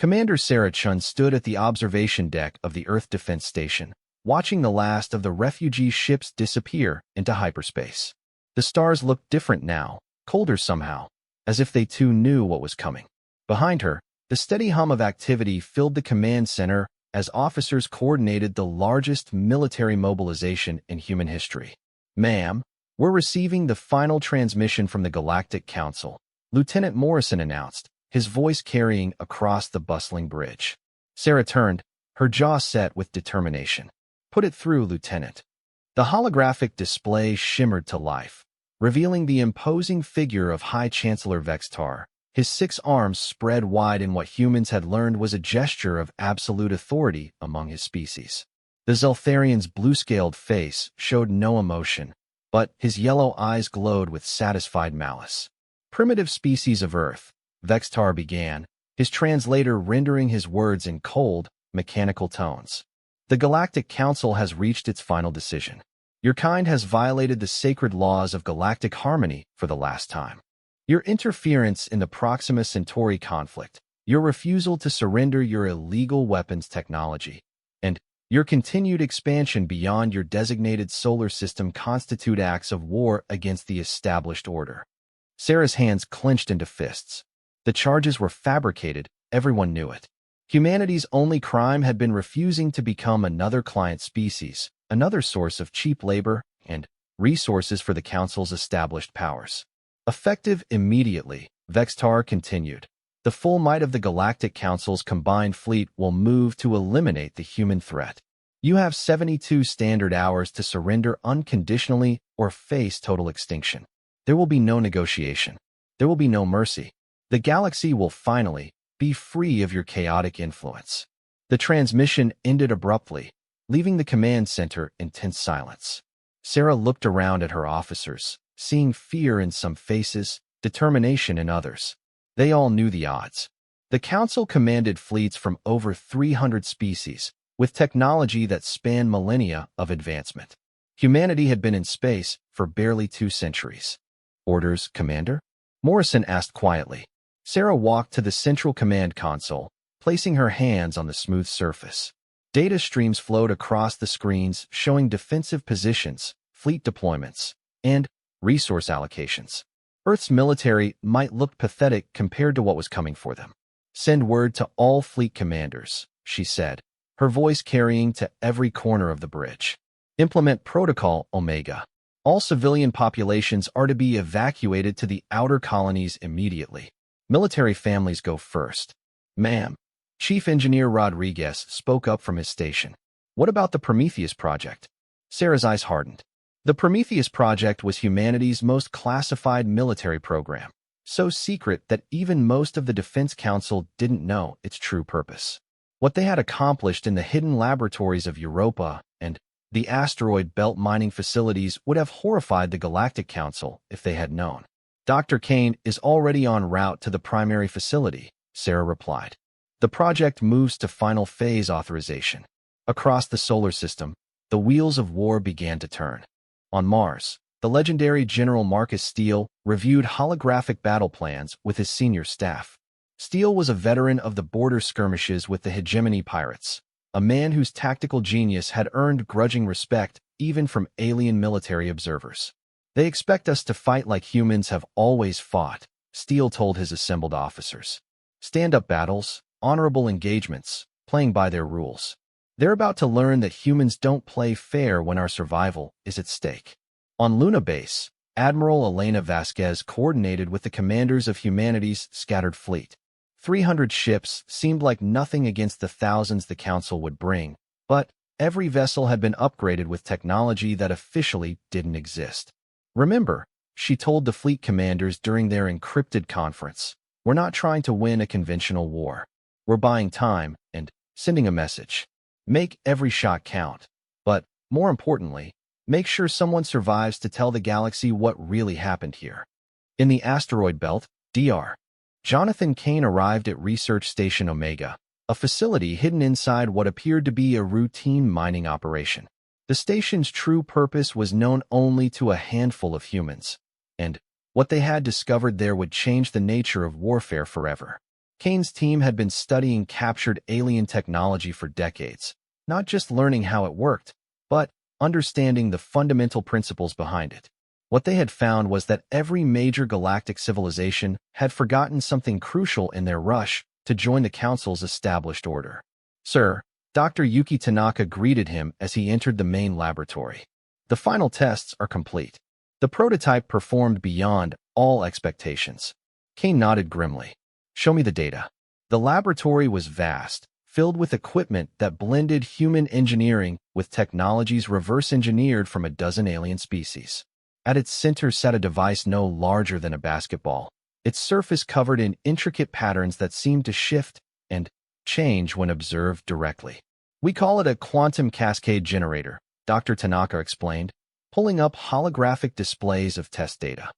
Commander Sarah Chun stood at the observation deck of the Earth Defense Station, watching the last of the refugee ships disappear into hyperspace. The stars looked different now, colder somehow, as if they too knew what was coming. Behind her, the steady hum of activity filled the command center as officers coordinated the largest military mobilization in human history. "Ma'am, we're receiving the final transmission from the Galactic Council," Lieutenant Morrison announced, his voice carrying across the bustling bridge. Sarah turned, her jaw set with determination. "Put it through, Lieutenant." The holographic display shimmered to life, revealing the imposing figure of High Chancellor Vextar, his 6 arms spread wide in what humans had learned was a gesture of absolute authority among his species. The Zeltharian's blue-scaled face showed no emotion, but his yellow eyes glowed with satisfied malice. "Primitive species of Earth," Vextar began, his translator rendering his words in cold, mechanical tones. "The Galactic Council has reached its final decision. Your kind has violated the sacred laws of galactic harmony for the last time. Your interference in the Proxima Centauri conflict, your refusal to surrender your illegal weapons technology, and your continued expansion beyond your designated solar system constitute acts of war against the established order." Sarah's hands clenched into fists. The charges were fabricated, everyone knew it. Humanity's only crime had been refusing to become another client species, another source of cheap labor and resources for the Council's established powers. Effective immediately, Vextar continued, the full might of the Galactic Council's combined fleet will move to eliminate the human threat. You have 72 standard hours to surrender unconditionally or face total extinction. There will be no negotiation. There will be no mercy. The galaxy will finally be free of your chaotic influence. The transmission ended abruptly, leaving the command center in tense silence. Sarah looked around at her officers, seeing fear in some faces, determination in others. They all knew the odds. The Council commanded fleets from over 300 species, with technology that spanned millennia of advancement. Humanity had been in space for barely 2 centuries. "Orders, Commander?" Morrison asked quietly. Sarah walked to the central command console, placing her hands on the smooth surface. Data streams flowed across the screens, showing defensive positions, fleet deployments, and resource allocations. Earth's military might look pathetic compared to what was coming for them. "Send word to all fleet commanders," she said, her voice carrying to every corner of the bridge. "Implement Protocol Omega. All civilian populations are to be evacuated to the outer colonies immediately. Military families go first." "Ma'am." Chief Engineer Rodriguez spoke up from his station. "What about the Prometheus project?" Sarah's eyes hardened. The Prometheus project was humanity's most classified military program, so secret that even most of the Defense Council didn't know its true purpose. What they had accomplished in the hidden laboratories of Europa and the asteroid belt mining facilities would have horrified the Galactic Council if they had known. "Dr. Kane is already en route to the primary facility," Sarah replied. "The project moves to final phase authorization." Across the solar system, the wheels of war began to turn. On Mars, the legendary General Marcus Steele reviewed holographic battle plans with his senior staff. Steele was a veteran of the border skirmishes with the Hegemony pirates, a man whose tactical genius had earned grudging respect even from alien military observers. "They expect us to fight like humans have always fought," Steele told his assembled officers. "Stand-up battles, honorable engagements, playing by their rules. They're about to learn that humans don't play fair when our survival is at stake." On Luna Base, Admiral Elena Vasquez coordinated with the commanders of humanity's scattered fleet. 300 ships seemed like nothing against the thousands the Council would bring, but every vessel had been upgraded with technology that officially didn't exist. "Remember," she told the fleet commanders during their encrypted conference, "we're not trying to win a conventional war. We're buying time and sending a message. Make every shot count. But, more importantly, make sure someone survives to tell the galaxy what really happened here." In the asteroid belt, Dr. Jonathan Kane arrived at Research Station Omega, a facility hidden inside what appeared to be a routine mining operation. The station's true purpose was known only to a handful of humans, and what they had discovered there would change the nature of warfare forever. Kane's team had been studying captured alien technology for decades, not just learning how it worked, but understanding the fundamental principles behind it. What they had found was that every major galactic civilization had forgotten something crucial in their rush to join the Council's established order. "Sir," Dr. Yuki Tanaka greeted him as he entered the main laboratory. "The final tests are complete." The prototype performed beyond all expectations. Kane nodded grimly. "Show me the data." The laboratory was vast, filled with equipment that blended human engineering with technologies reverse-engineered from a dozen alien species. At its center sat a device no larger than a basketball, its surface covered in intricate patterns that seemed to shift and change when observed directly. "We call it a quantum cascade generator," Dr. Tanaka explained, pulling up holographic displays of test data.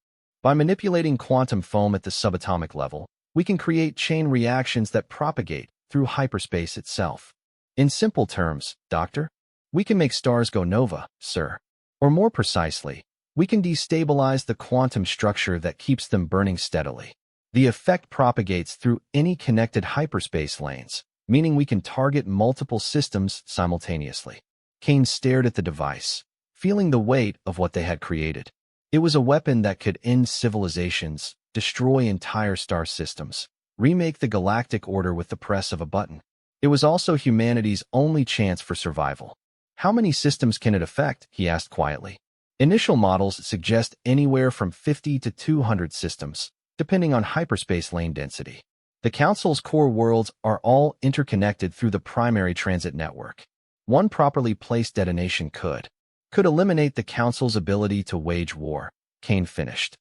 "By manipulating quantum foam at the subatomic level, we can create chain reactions that propagate through hyperspace itself. In simple terms, Doctor, we can make stars go nova, sir. Or more precisely, we can destabilize the quantum structure that keeps them burning steadily. The effect propagates through any connected hyperspace lanes, meaning we can target multiple systems simultaneously." Kane stared at the device, feeling the weight of what they had created. It was a weapon that could end civilizations, destroy entire star systems, remake the galactic order with the press of a button. It was also humanity's only chance for survival. "How many systems can it affect?" he asked quietly. "Initial models suggest anywhere from 50 to 200 systems, depending on hyperspace lane density. The Council's core worlds are all interconnected through the primary transit network. One properly placed detonation could eliminate the Council's ability to wage war," Kane finished.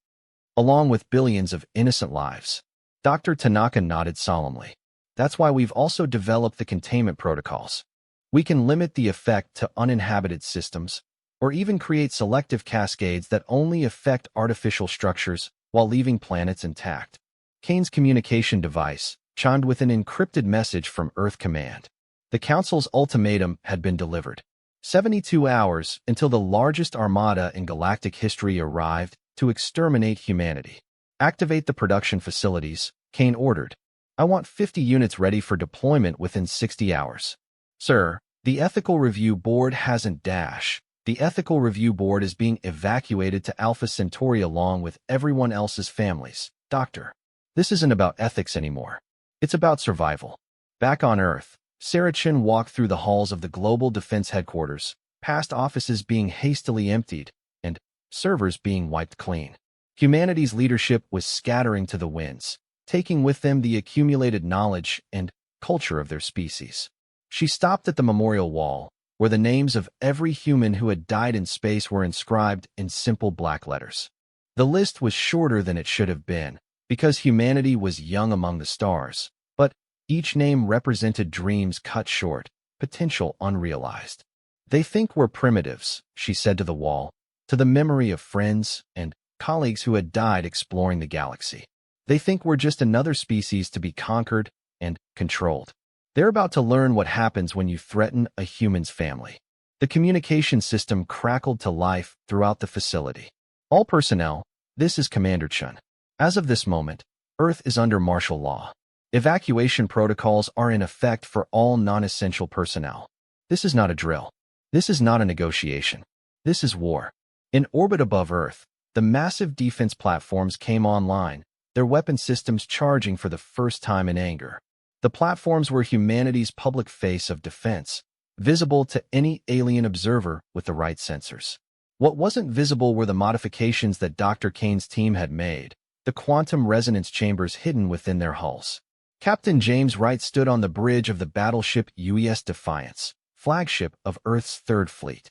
"Along with billions of innocent lives." Dr. Tanaka nodded solemnly. "That's why we've also developed the containment protocols. We can limit the effect to uninhabited systems, or even create selective cascades that only affect artificial structures while leaving planets intact." Kane's communication device chimed with an encrypted message from Earth Command. The Council's ultimatum had been delivered. 72 hours until the largest armada in galactic history arrived to exterminate humanity. "Activate the production facilities," Kane ordered. "I want 50 units ready for deployment within 60 hours. "Sir, the Ethical Review Board hasn't dash. The Ethical Review Board is being evacuated to Alpha Centauri along with everyone else's families, Doctor. This isn't about ethics anymore. It's about survival." Back on Earth, Sarah Chin walked through the halls of the Global Defense Headquarters, past offices being hastily emptied and servers being wiped clean. Humanity's leadership was scattering to the winds, taking with them the accumulated knowledge and culture of their species. She stopped at the memorial wall, where the names of every human who had died in space were inscribed in simple black letters. The list was shorter than it should have been, because humanity was young among the stars, but each name represented dreams cut short, potential unrealized. "They think we're primitives," she said to the wall, to the memory of friends and colleagues who had died exploring the galaxy. "They think we're just another species to be conquered and controlled. They're about to learn what happens when you threaten a human's family." The communication system crackled to life throughout the facility. "All personnel, this is Commander Chun. As of this moment, Earth is under martial law. Evacuation protocols are in effect for all non-essential personnel. This is not a drill. This is not a negotiation. This is war." In orbit above Earth, the massive defense platforms came online, their weapon systems charging for the first time in anger. The platforms were humanity's public face of defense, visible to any alien observer with the right sensors. What wasn't visible were the modifications that Dr. Kane's team had made, the quantum resonance chambers hidden within their hulls. Captain James Wright stood on the bridge of the battleship UES Defiance, flagship of Earth's Third Fleet.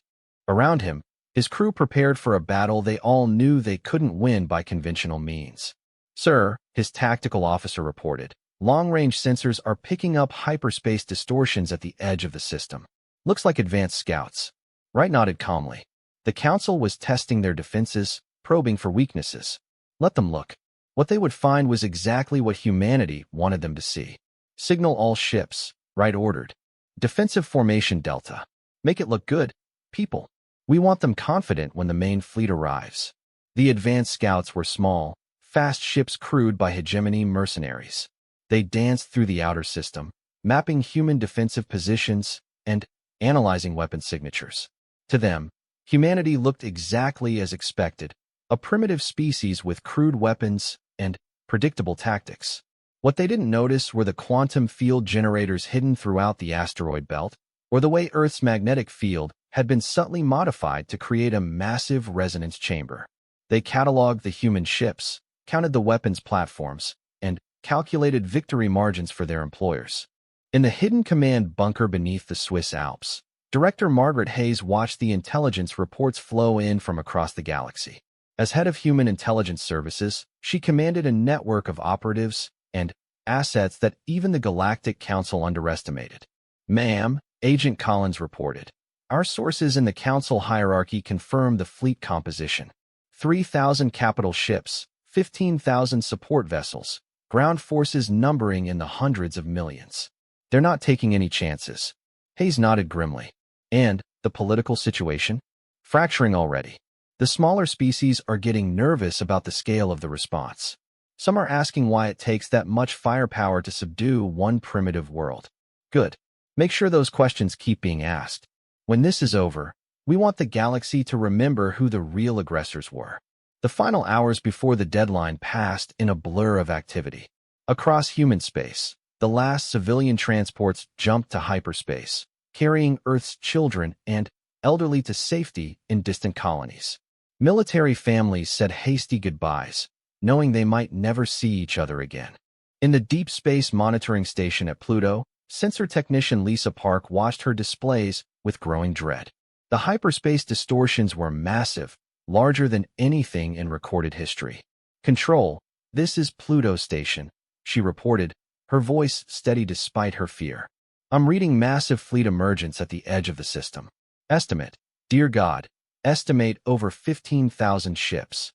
Around him, his crew prepared for a battle they all knew they couldn't win by conventional means. "Sir," his tactical officer reported, "long-range sensors are picking up hyperspace distortions at the edge of the system. Looks like advanced scouts." Wright nodded calmly. The Council was testing their defenses, probing for weaknesses. Let them look. What they would find was exactly what humanity wanted them to see. "Signal all ships," Wright ordered. "Defensive formation Delta. Make it look good, people. We want them confident when the main fleet arrives." The advanced scouts were small, fast ships crewed by hegemony mercenaries. They danced through the outer system, mapping human defensive positions and analyzing weapon signatures. To them, humanity looked exactly as expected, a primitive species with crude weapons and predictable tactics. What they didn't notice were the quantum field generators hidden throughout the asteroid belt, or the way Earth's magnetic field had been subtly modified to create a massive resonance chamber. They cataloged the human ships, counted the weapons platforms, and calculated victory margins for their employers. In the hidden command bunker beneath the Swiss Alps, Director Margaret Hayes watched the intelligence reports flow in from across the galaxy. As head of Human Intelligence Services, she commanded a network of operatives and assets that even the Galactic Council underestimated. "Ma'am," Agent Collins reported, "our sources in the Council hierarchy confirm the fleet composition. 3,000 capital ships, 15,000 support vessels, ground forces numbering in the hundreds of millions. They're not taking any chances." Hayes nodded grimly. "And the political situation? Fracturing already. The smaller species are getting nervous about the scale of the response. Some are asking why it takes that much firepower to subdue one primitive world. Good. Make sure those questions keep being asked. When this is over, we want the galaxy to remember who the real aggressors were." The final hours before the deadline passed in a blur of activity. Across human space, the last civilian transports jumped to hyperspace, carrying Earth's children and elderly to safety in distant colonies. Military families said hasty goodbyes, knowing they might never see each other again. In the Deep Space Monitoring Station at Pluto, sensor technician Lisa Park watched her displays with growing dread. The hyperspace distortions were massive, larger than anything in recorded history. "Control, this is Pluto Station," she reported, her voice steady despite her fear. "I'm reading massive fleet emergence at the edge of the system. Estimate, dear God, estimate over 15,000 ships."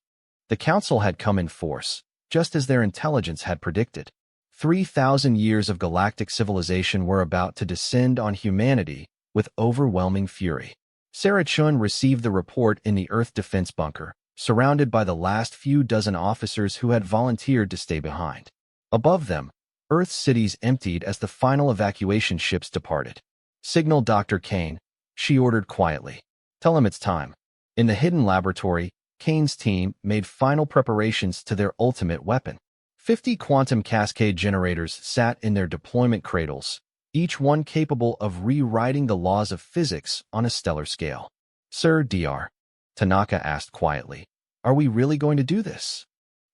The Council had come in force, just as their intelligence had predicted. 3,000 years of galactic civilization were about to descend on humanity with overwhelming fury. Sarah Chun received the report in the Earth defense bunker, surrounded by the last few dozen officers who had volunteered to stay behind. Above them, Earth's cities emptied as the final evacuation ships departed. "Signal Dr. Kane," she ordered quietly. "Tell him it's time." In the hidden laboratory, Kane's team made final preparations to their ultimate weapon. 50 quantum cascade generators sat in their deployment cradles, each one capable of rewriting the laws of physics on a stellar scale. "Sir Dr. Tanaka asked quietly, "Are we really going to do this?"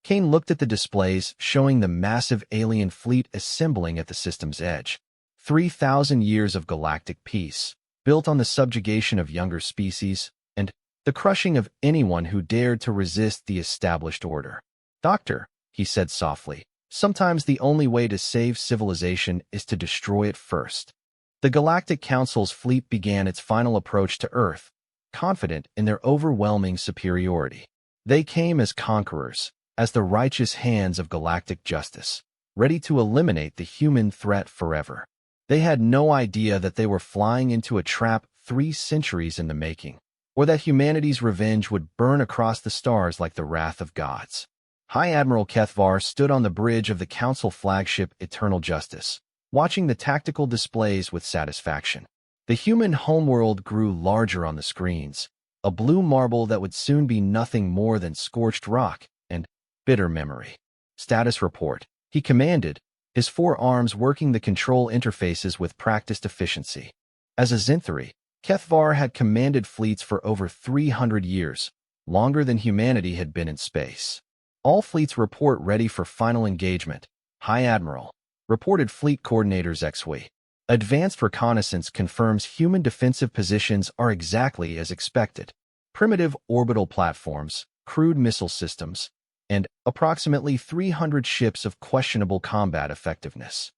Kane looked at the displays showing the massive alien fleet assembling at the system's edge. 3,000 years of galactic peace, built on the subjugation of younger species and the crushing of anyone who dared to resist the established order. "Doctor," he said softly, "sometimes the only way to save civilization is to destroy it first." The Galactic Council's fleet began its final approach to Earth, confident in their overwhelming superiority. They came as conquerors, as the righteous hands of galactic justice, ready to eliminate the human threat forever. They had no idea that they were flying into a trap 3 centuries in the making, or that humanity's revenge would burn across the stars like the wrath of gods. High Admiral Kethvar stood on the bridge of the Council flagship Eternal Justice, watching the tactical displays with satisfaction. The human homeworld grew larger on the screens, a blue marble that would soon be nothing more than scorched rock and bitter memory. "Status report," he commanded, his 4 arms working the control interfaces with practiced efficiency. As a Zinthari, Kethvar had commanded fleets for over 300 years, longer than humanity had been in space. "All fleets report ready for final engagement," High Admiral reported Fleet Coordinators HFY. "Advanced reconnaissance confirms human defensive positions are exactly as expected. Primitive orbital platforms, crude missile systems, and approximately 300 ships of questionable combat effectiveness."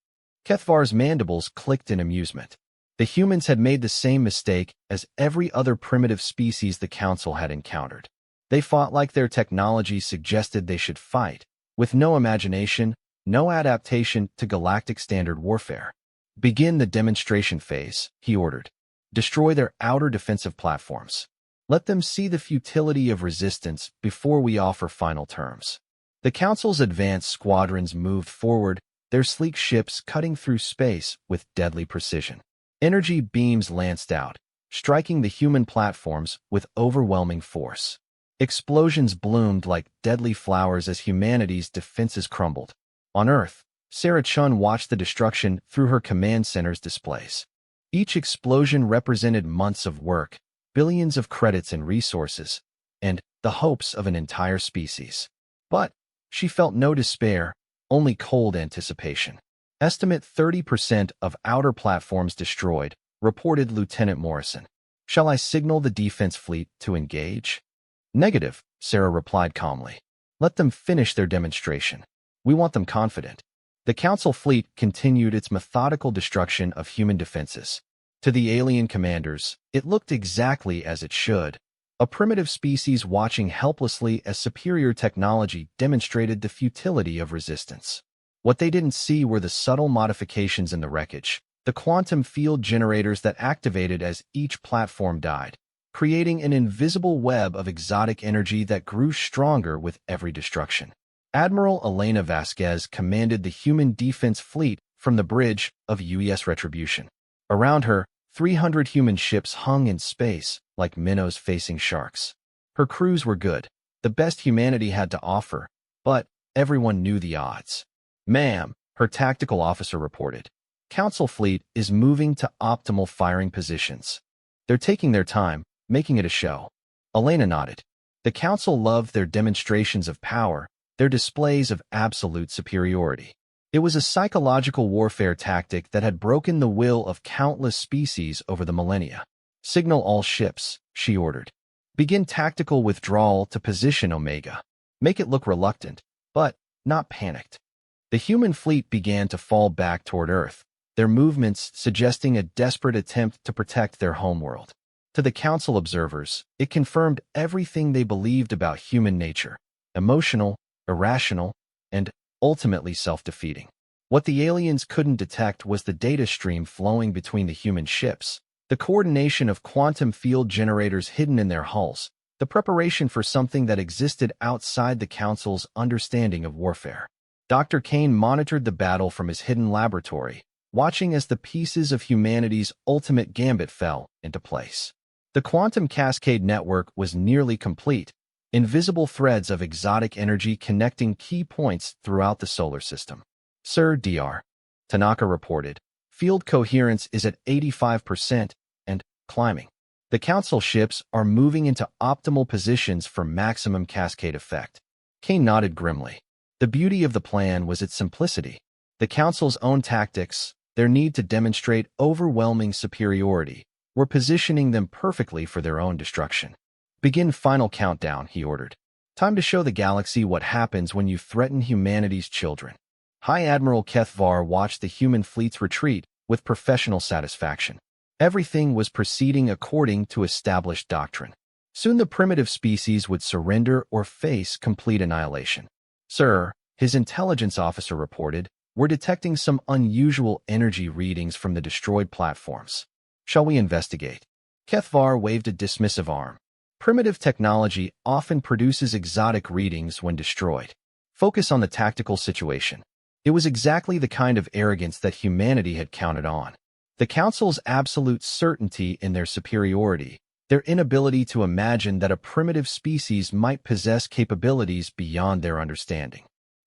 Kethvar's mandibles clicked in amusement. The humans had made the same mistake as every other primitive species the Council had encountered. They fought like their technology suggested they should fight, with no imagination, no adaptation to galactic standard warfare. "Begin the demonstration phase," he ordered. "Destroy their outer defensive platforms. Let them see the futility of resistance before we offer final terms." The Council's advanced squadrons moved forward, their sleek ships cutting through space with deadly precision. Energy beams lanced out, striking the human platforms with overwhelming force. Explosions bloomed like deadly flowers as humanity's defenses crumbled. On Earth, Sarah Chun watched the destruction through her command center's displays. Each explosion represented months of work, billions of credits and resources, and the hopes of an entire species. But she felt no despair, only cold anticipation. Estimate 30% of outer platforms destroyed, reported Lieutenant Morrison. Shall I signal the defense fleet to engage? Negative, Sarah replied calmly. Let them finish their demonstration. We want them confident. The Council fleet continued its methodical destruction of human defenses. To the alien commanders, it looked exactly as it should. A primitive species watching helplessly as superior technology demonstrated the futility of resistance. What they didn't see were the subtle modifications in the wreckage, the quantum field generators that activated as each platform died, creating an invisible web of exotic energy that grew stronger with every destruction. Admiral Elena Vasquez commanded the human defense fleet from the bridge of UES Retribution. Around her, 300 human ships hung in space like minnows facing sharks. Her crews were good, the best humanity had to offer, but everyone knew the odds. Ma'am, her tactical officer reported. Council fleet is moving to optimal firing positions. They're taking their time, making it a show. Elena nodded. The Council loved their demonstrations of power, their displays of absolute superiority. It was a psychological warfare tactic that had broken the will of countless species over the millennia. Signal all ships, she ordered. Begin tactical withdrawal to position Omega. Make it look reluctant, but not panicked. The human fleet began to fall back toward Earth, their movements suggesting a desperate attempt to protect their homeworld. To the Council observers, it confirmed everything they believed about human nature: emotional, irrational, and ultimately self-defeating. What the aliens couldn't detect was the data stream flowing between the human ships, the coordination of quantum field generators hidden in their hulls, the preparation for something that existed outside the Council's understanding of warfare. Dr. Kane monitored the battle from his hidden laboratory, watching as the pieces of humanity's ultimate gambit fell into place. The quantum cascade network was nearly complete, invisible threads of exotic energy connecting key points throughout the solar system. Sir Dr. Tanaka reported, field coherence is at 85% and climbing. The Council ships are moving into optimal positions for maximum cascade effect. Kane nodded grimly. The beauty of the plan was its simplicity. The Council's own tactics, their need to demonstrate overwhelming superiority, were positioning them perfectly for their own destruction. Begin final countdown, he ordered. Time to show the galaxy what happens when you threaten humanity's children. High Admiral Kethvar watched the human fleet's retreat with professional satisfaction. Everything was proceeding according to established doctrine. Soon the primitive species would surrender or face complete annihilation. Sir, his intelligence officer reported, we're detecting some unusual energy readings from the destroyed platforms. Shall we investigate? Kethvar waved a dismissive arm. Primitive technology often produces exotic readings when destroyed. Focus on the tactical situation. It was exactly the kind of arrogance that humanity had counted on. The Council's absolute certainty in their superiority, their inability to imagine that a primitive species might possess capabilities beyond their understanding.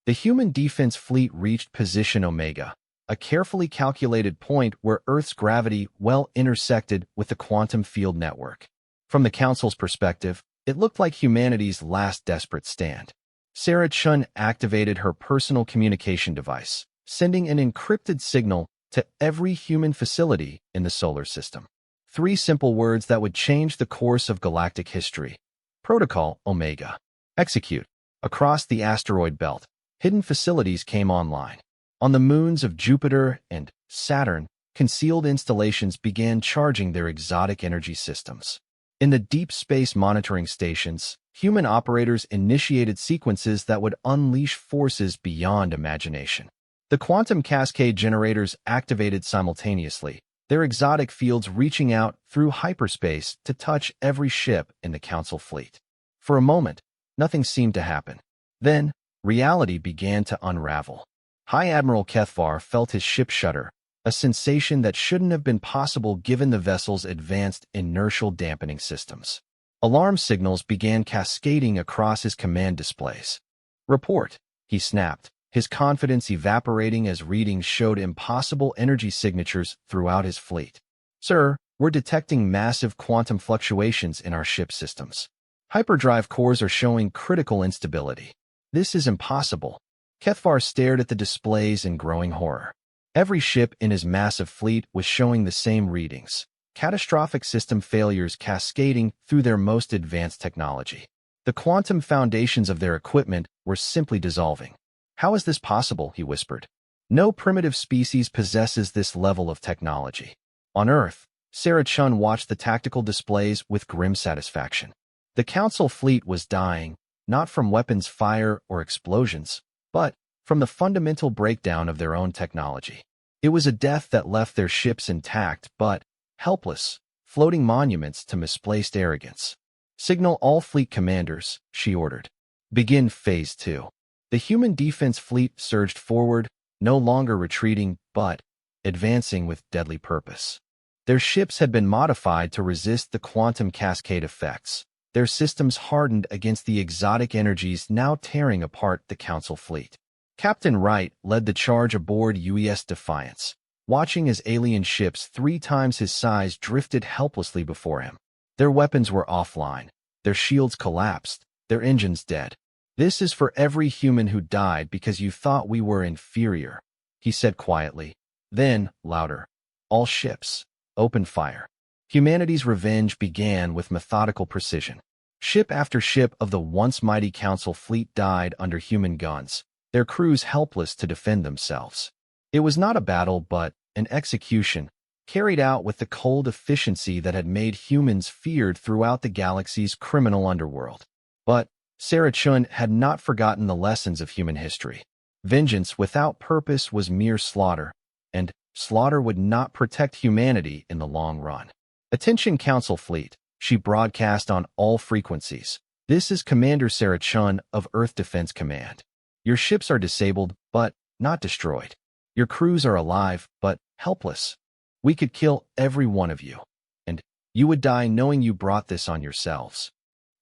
The human defense fleet reached position Omega, a carefully calculated point where Earth's gravity well intersected with the quantum field network. From the Council's perspective, it looked like humanity's last desperate stand. Sarah Chun activated her personal communication device, sending an encrypted signal to every human facility in the solar system. 3 simple words that would change the course of galactic history. Protocol Omega. Execute. Across the asteroid belt, hidden facilities came online. On the moons of Jupiter and Saturn, concealed installations began charging their exotic energy systems. In the deep space monitoring stations, human operators initiated sequences that would unleash forces beyond imagination. The quantum cascade generators activated simultaneously, their exotic fields reaching out through hyperspace to touch every ship in the Council fleet. For a moment, nothing seemed to happen. Then, reality began to unravel. High Admiral Kethvar felt his ship shudder, a sensation that shouldn't have been possible given the vessel's advanced inertial dampening systems. Alarm signals began cascading across his command displays. "Report," he snapped, his confidence evaporating as readings showed impossible energy signatures throughout his fleet. "Sir, we're detecting massive quantum fluctuations in our ship systems. Hyperdrive cores are showing critical instability. This is impossible." Kethvar stared at the displays in growing horror. Every ship in his massive fleet was showing the same readings, catastrophic system failures cascading through their most advanced technology. The quantum foundations of their equipment were simply dissolving. "How is this possible?" he whispered. "No primitive species possesses this level of technology." On Earth, Sarah Chun watched the tactical displays with grim satisfaction. The Council fleet was dying, not from weapons fire or explosions, but from the fundamental breakdown of their own technology. It was a death that left their ships intact but helpless, floating monuments to misplaced arrogance. "Signal all fleet commanders," she ordered. "Begin Phase 2. The human defense fleet surged forward, no longer retreating, but advancing with deadly purpose. Their ships had been modified to resist the quantum cascade effects, their systems hardened against the exotic energies now tearing apart the Council fleet. Captain Wright led the charge aboard UES Defiance, watching as alien ships 3 times his size drifted helplessly before him. Their weapons were offline, their shields collapsed, their engines dead. "This is for every human who died because you thought we were inferior," he said quietly. Then, louder, "All ships, open fire." Humanity's revenge began with methodical precision. Ship after ship of the once mighty Council fleet died under human guns, their crews helpless to defend themselves. It was not a battle but an execution, carried out with the cold efficiency that had made humans feared throughout the galaxy's criminal underworld. But Sarah Chun had not forgotten the lessons of human history. Vengeance without purpose was mere slaughter, and slaughter would not protect humanity in the long run. "Attention Council fleet," she broadcast on all frequencies. "This is Commander Sarah Chun of Earth Defense Command. Your ships are disabled, but not destroyed. Your crews are alive, but helpless. We could kill every one of you, and you would die knowing you brought this on yourselves."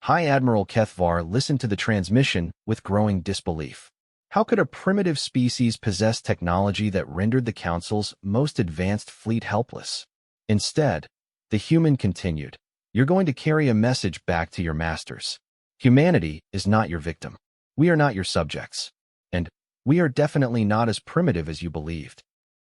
High Admiral Kethvar listened to the transmission with growing disbelief. How could a primitive species possess technology that rendered the Council's most advanced fleet helpless? Instead, the human continued, "You're going to carry a message back to your masters. Humanity is not your victim. We are not your subjects. And we are definitely not as primitive as you believed."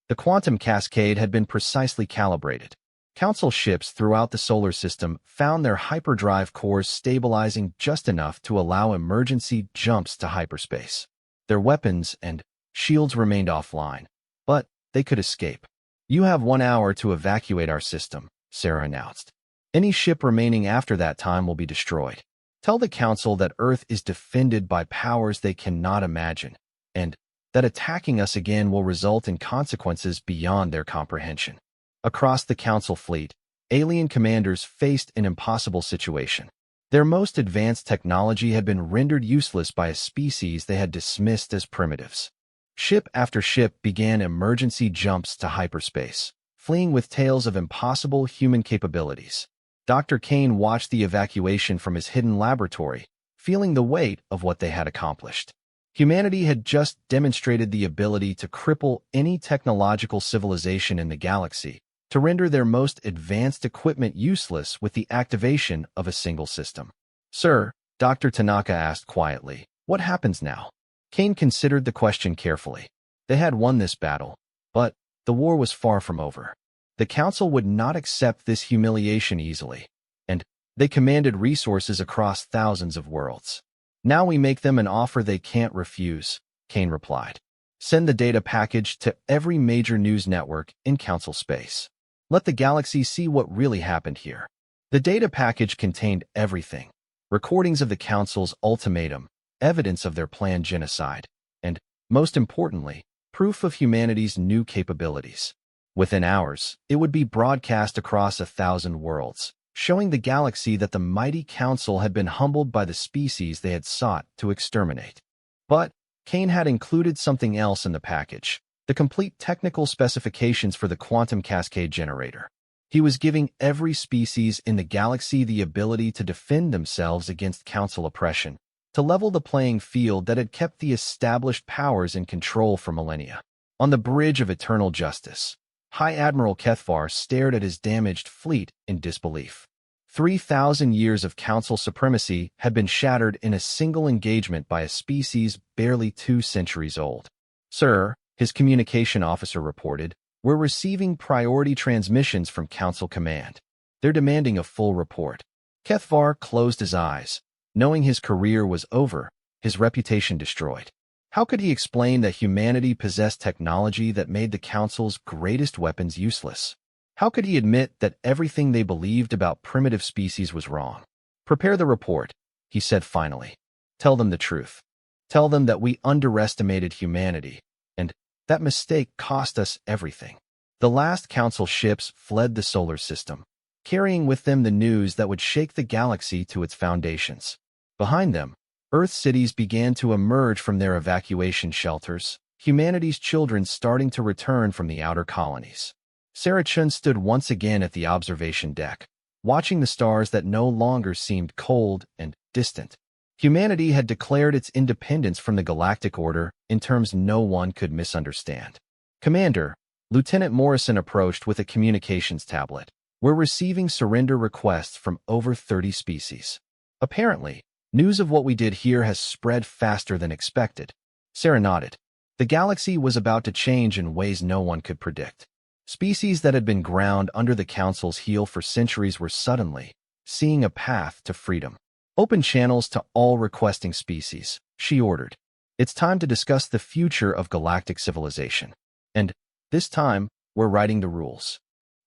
The quantum cascade had been precisely calibrated. Council ships throughout the solar system found their hyperdrive cores stabilizing just enough to allow emergency jumps to hyperspace. Their weapons and shields remained offline, but they could escape. "You have 1 hour to evacuate our system," Sarah announced. "Any ship remaining after that time will be destroyed. Tell the Council that Earth is defended by powers they cannot imagine, and that attacking us again will result in consequences beyond their comprehension." Across the Council fleet, alien commanders faced an impossible situation. Their most advanced technology had been rendered useless by a species they had dismissed as primitives. Ship after ship began emergency jumps to hyperspace, fleeing with tales of impossible human capabilities. Dr. Kane watched the evacuation from his hidden laboratory, feeling the weight of what they had accomplished. Humanity had just demonstrated the ability to cripple any technological civilization in the galaxy, to render their most advanced equipment useless with the activation of a single system. "Sir," Dr. Tanaka asked quietly, "what happens now?" Kane considered the question carefully. They had won this battle, but the war was far from over. The Council would not accept this humiliation easily, and they commanded resources across thousands of worlds. "Now we make them an offer they can't refuse," Kane replied. "Send the data package to every major news network in Council space. Let the galaxy see what really happened here." The data package contained everything: recordings of the Council's ultimatum, evidence of their planned genocide, and, most importantly, proof of humanity's new capabilities. Within hours, it would be broadcast across 1,000 worlds, showing the galaxy that the mighty Council had been humbled by the species they had sought to exterminate. But Kane had included something else in the package: the complete technical specifications for the quantum cascade generator. He was giving every species in the galaxy the ability to defend themselves against Council oppression, to level the playing field that had kept the established powers in control for millennia. On the bridge of eternal justice, High Admiral Kethvar stared at his damaged fleet in disbelief. 3,000 years of Council supremacy had been shattered in a single engagement by a species barely 2 centuries old. "Sir," his communication officer reported, "we're receiving priority transmissions from Council Command. They're demanding a full report." Kethvar closed his eyes, knowing his career was over, his reputation destroyed. How could he explain that humanity possessed technology that made the Council's greatest weapons useless? How could he admit that everything they believed about primitive species was wrong? "Prepare the report," he said finally. "Tell them the truth. Tell them that we underestimated humanity, and that mistake cost us everything." The last Council ships fled the solar system, carrying with them the news that would shake the galaxy to its foundations. Behind them, Earth cities began to emerge from their evacuation shelters, humanity's children starting to return from the outer colonies. Sarah Chun stood once again at the observation deck, watching the stars that no longer seemed cold and distant. Humanity had declared its independence from the Galactic Order in terms no one could misunderstand. "Commander," Lieutenant Morrison approached with a communications tablet. "We're receiving surrender requests from over 30 species. Apparently, news of what we did here has spread faster than expected." Sarah nodded. The galaxy was about to change in ways no one could predict. Species that had been ground under the Council's heel for centuries were suddenly seeing a path to freedom. "Open channels to all requesting species," she ordered. "It's time to discuss the future of galactic civilization. And this time, we're writing the rules."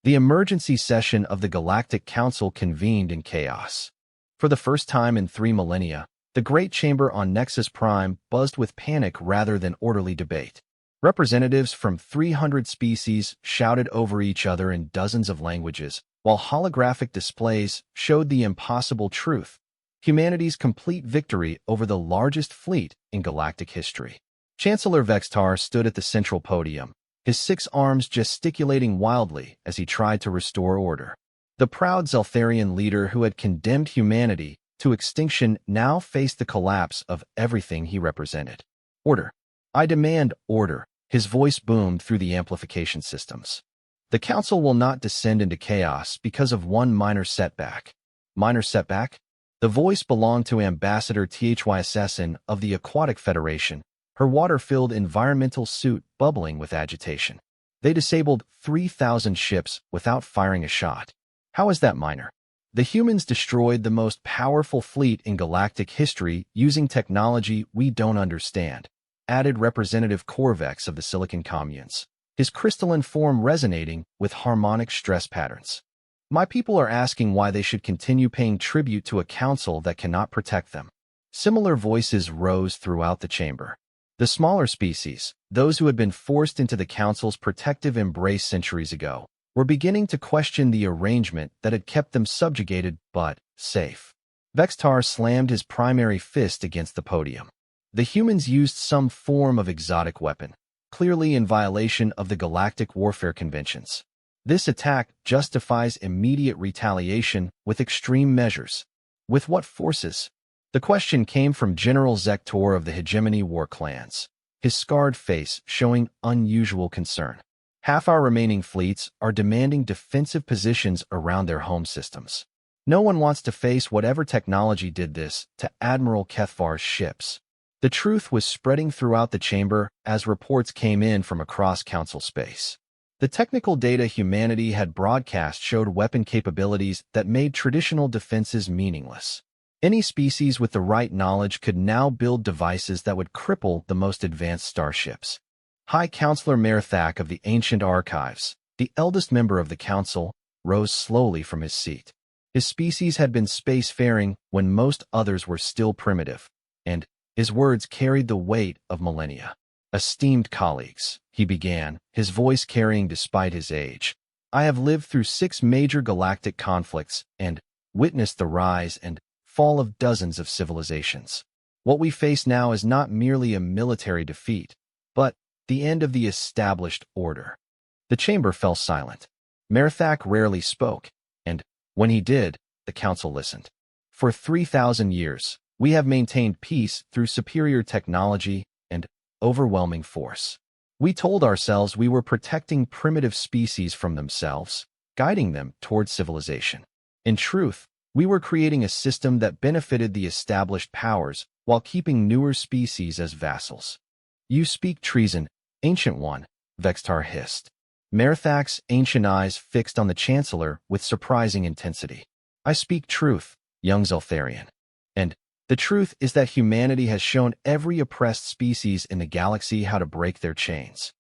The emergency session of the Galactic Council convened in chaos. For the first time in 3 millennia, the Great Chamber on Nexus Prime buzzed with panic rather than orderly debate. Representatives from 300 species shouted over each other in dozens of languages, while holographic displays showed the impossible truth: humanity's complete victory over the largest fleet in galactic history. Chancellor Vextar stood at the central podium, his 6 arms gesticulating wildly as he tried to restore order. The proud Zeltharian leader who had condemned humanity to extinction now faced the collapse of everything he represented. "Order. I demand order," his voice boomed through the amplification systems. "The Council will not descend into chaos because of one minor setback." Minor setback? The voice belonged to Ambassador HFY Sci-Fi of the Aquatic Federation, her water-filled environmental suit bubbling with agitation. "They disabled 3,000 ships without firing a shot. How is that minor? The humans destroyed the most powerful fleet in galactic history using technology we don't understand," added Representative Corvex of the Silicon Communes, his crystalline form resonating with harmonic stress patterns. "My people are asking why they should continue paying tribute to a council that cannot protect them." Similar voices rose throughout the chamber. The smaller species, those who had been forced into the council's protective embrace centuries ago, were beginning to question the arrangement that had kept them subjugated but safe. Vextar slammed his primary fist against the podium. "The humans used some form of exotic weapon, clearly in violation of the Galactic Warfare Conventions. This attack justifies immediate retaliation with extreme measures. With what forces?" The question came from General Zektor of the Hegemony War Clans, his scarred face showing unusual concern. "Half our remaining fleets are demanding defensive positions around their home systems. No one wants to face whatever technology did this to Admiral Kethvar's ships." The truth was spreading throughout the chamber as reports came in from across Council space. The technical data humanity had broadcast showed weapon capabilities that made traditional defenses meaningless. Any species with the right knowledge could now build devices that would cripple the most advanced starships. High Counselor Merthak of the Ancient Archives, the eldest member of the Council, rose slowly from his seat. His species had been spacefaring when most others were still primitive, and his words carried the weight of millennia. "Esteemed colleagues," he began, his voice carrying despite his age, "I have lived through 6 major galactic conflicts and witnessed the rise and fall of dozens of civilizations. What we face now is not merely a military defeat, but the end of the established order. The chamber fell silent. Merthak rarely spoke, and when he did, the council listened. For 3,000 years, we have maintained peace through superior technology and overwhelming force. We told ourselves we were protecting primitive species from themselves, guiding them toward civilization. In truth, we were creating a system that benefited the established powers while keeping newer species as vassals. You speak treason, Ancient One, Vextar hissed. Merthak's ancient eyes fixed on the Chancellor with surprising intensity. I speak truth, young Zeltharian. And the truth is that humanity has shown every oppressed species in the galaxy how to break their chains.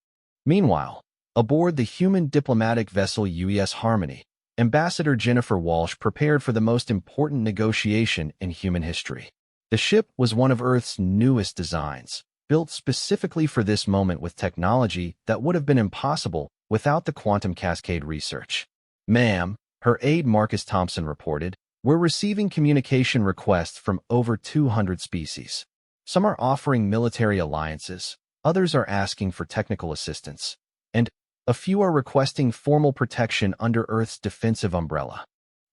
Meanwhile, aboard the human diplomatic vessel UES Harmony, Ambassador Jennifer Walsh prepared for the most important negotiation in human history. The ship was one of Earth's newest designs, built specifically for this moment with technology that would have been impossible without the quantum cascade research. Ma'am, her aide Marcus Thompson reported, we're receiving communication requests from over 200 species. Some are offering military alliances, others are asking for technical assistance, and a few are requesting formal protection under Earth's defensive umbrella.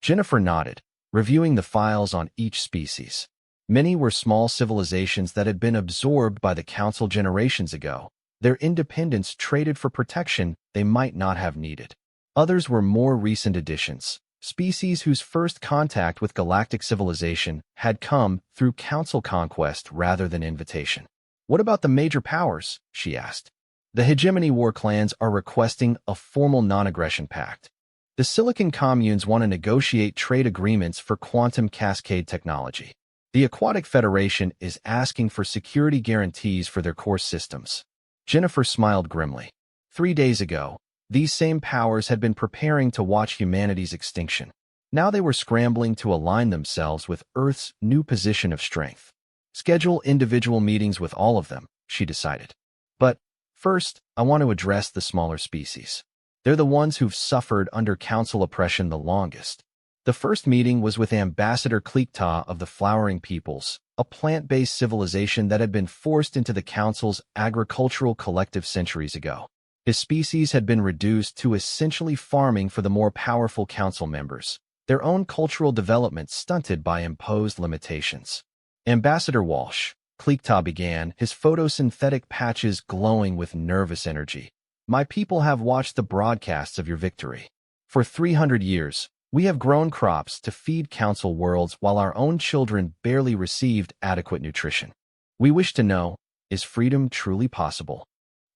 Jennifer nodded, reviewing the files on each species. Many were small civilizations that had been absorbed by the Council generations ago, their independence traded for protection they might not have needed. Others were more recent additions, species whose first contact with galactic civilization had come through Council conquest rather than invitation. What about the major powers? She asked. The Hegemony War clans are requesting a formal non-aggression pact. The Silicon Communes want to negotiate trade agreements for quantum cascade technology. The Aquatic Federation is asking for security guarantees for their core systems. Jennifer smiled grimly. 3 days ago, these same powers had been preparing to watch humanity's extinction. Now they were scrambling to align themselves with Earth's new position of strength. Schedule individual meetings with all of them, she decided. But first, I want to address the smaller species. They're the ones who've suffered under Council oppression the longest. The first meeting was with Ambassador Kleekta of the Flowering Peoples, a plant-based civilization that had been forced into the Council's agricultural collective centuries ago. His species had been reduced to essentially farming for the more powerful Council members, their own cultural development stunted by imposed limitations. Ambassador Walsh, Kleekta began, his photosynthetic patches glowing with nervous energy. My people have watched the broadcasts of your victory. For 300 years, we have grown crops to feed Council worlds while our own children barely received adequate nutrition. We wish to know, is freedom truly possible?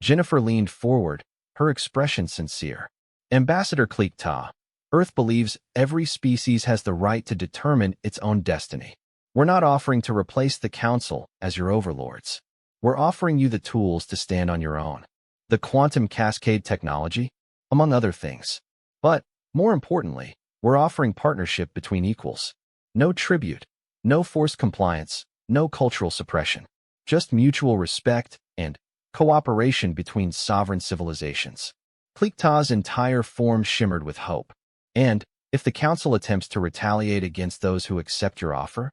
Jennifer leaned forward, her expression sincere. Ambassador Kleekta, Earth believes every species has the right to determine its own destiny. We're not offering to replace the Council as your overlords. We're offering you the tools to stand on your own. The quantum cascade technology, among other things. But, more importantly, we're offering partnership between equals. No tribute, no forced compliance, no cultural suppression. Just mutual respect and cooperation between sovereign civilizations. Kleekta's entire form shimmered with hope. And, if the Council attempts to retaliate against those who accept your offer?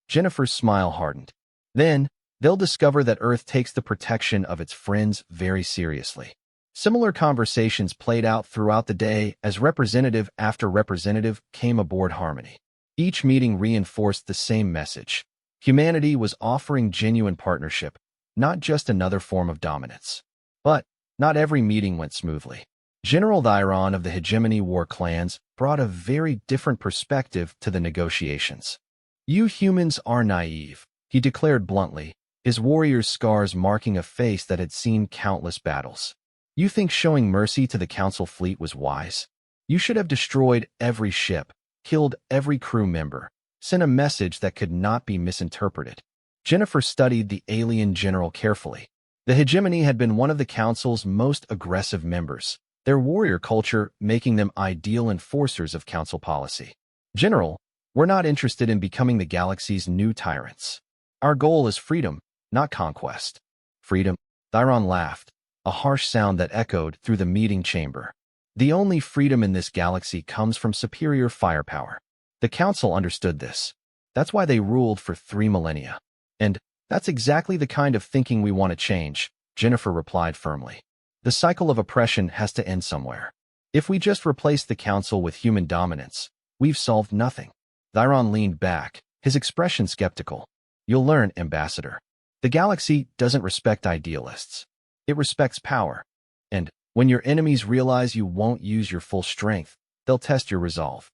Jennifer's smile hardened. Then, they'll discover that Earth takes the protection of its friends very seriously. Similar conversations played out throughout the day as representative after representative came aboard Harmony. Each meeting reinforced the same message. Humanity was offering genuine partnership, not just another form of dominance. But not every meeting went smoothly. General Thyron of the Hegemony War clans brought a very different perspective to the negotiations. You humans are naive, he declared bluntly, his warrior's scars marking a face that had seen countless battles. You think showing mercy to the Council fleet was wise? You should have destroyed every ship, killed every crew member, sent a message that could not be misinterpreted. Jennifer studied the alien general carefully. The Hegemony had been one of the Council's most aggressive members, their warrior culture making them ideal enforcers of Council policy. General, we're not interested in becoming the galaxy's new tyrants. Our goal is freedom, not conquest. Freedom? Thyron laughed, a harsh sound that echoed through the meeting chamber. The only freedom in this galaxy comes from superior firepower. The Council understood this. That's why they ruled for 3 millennia. And That's exactly the kind of thinking we want to change, Jennifer replied firmly. The cycle of oppression has to end somewhere. If we just replace the council with human dominance, we've solved nothing. Thyron leaned back, his expression skeptical. You'll learn, Ambassador. The galaxy doesn't respect idealists. It respects power. And when your enemies realize you won't use your full strength, they'll test your resolve.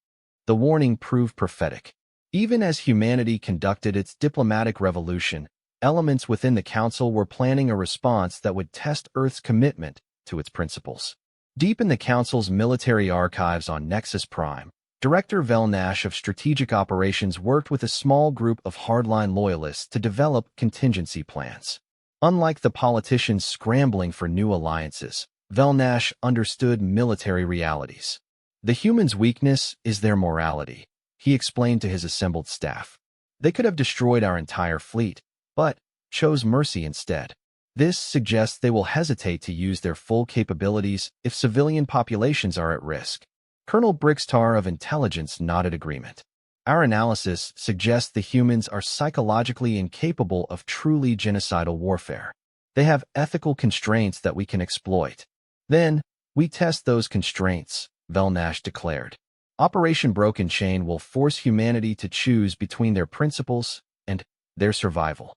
The warning proved prophetic. Even as humanity conducted its diplomatic revolution, elements within the Council were planning a response that would test Earth's commitment to its principles. Deep in the Council's military archives on Nexus Prime, Director Vel Nash of Strategic Operations worked with a small group of hardline loyalists to develop contingency plans. Unlike the politicians scrambling for new alliances, Vel Nash understood military realities. The humans' weakness is their morality, he explained to his assembled staff. They could have destroyed our entire fleet, but chose mercy instead. This suggests they will hesitate to use their full capabilities if civilian populations are at risk. Colonel Brixtar of Intelligence nodded agreement. Our analysis suggests the humans are psychologically incapable of truly genocidal warfare. They have ethical constraints that we can exploit. Then, we test those constraints, Vel Nash declared. Operation Broken Chain will force humanity to choose between their principles and their survival.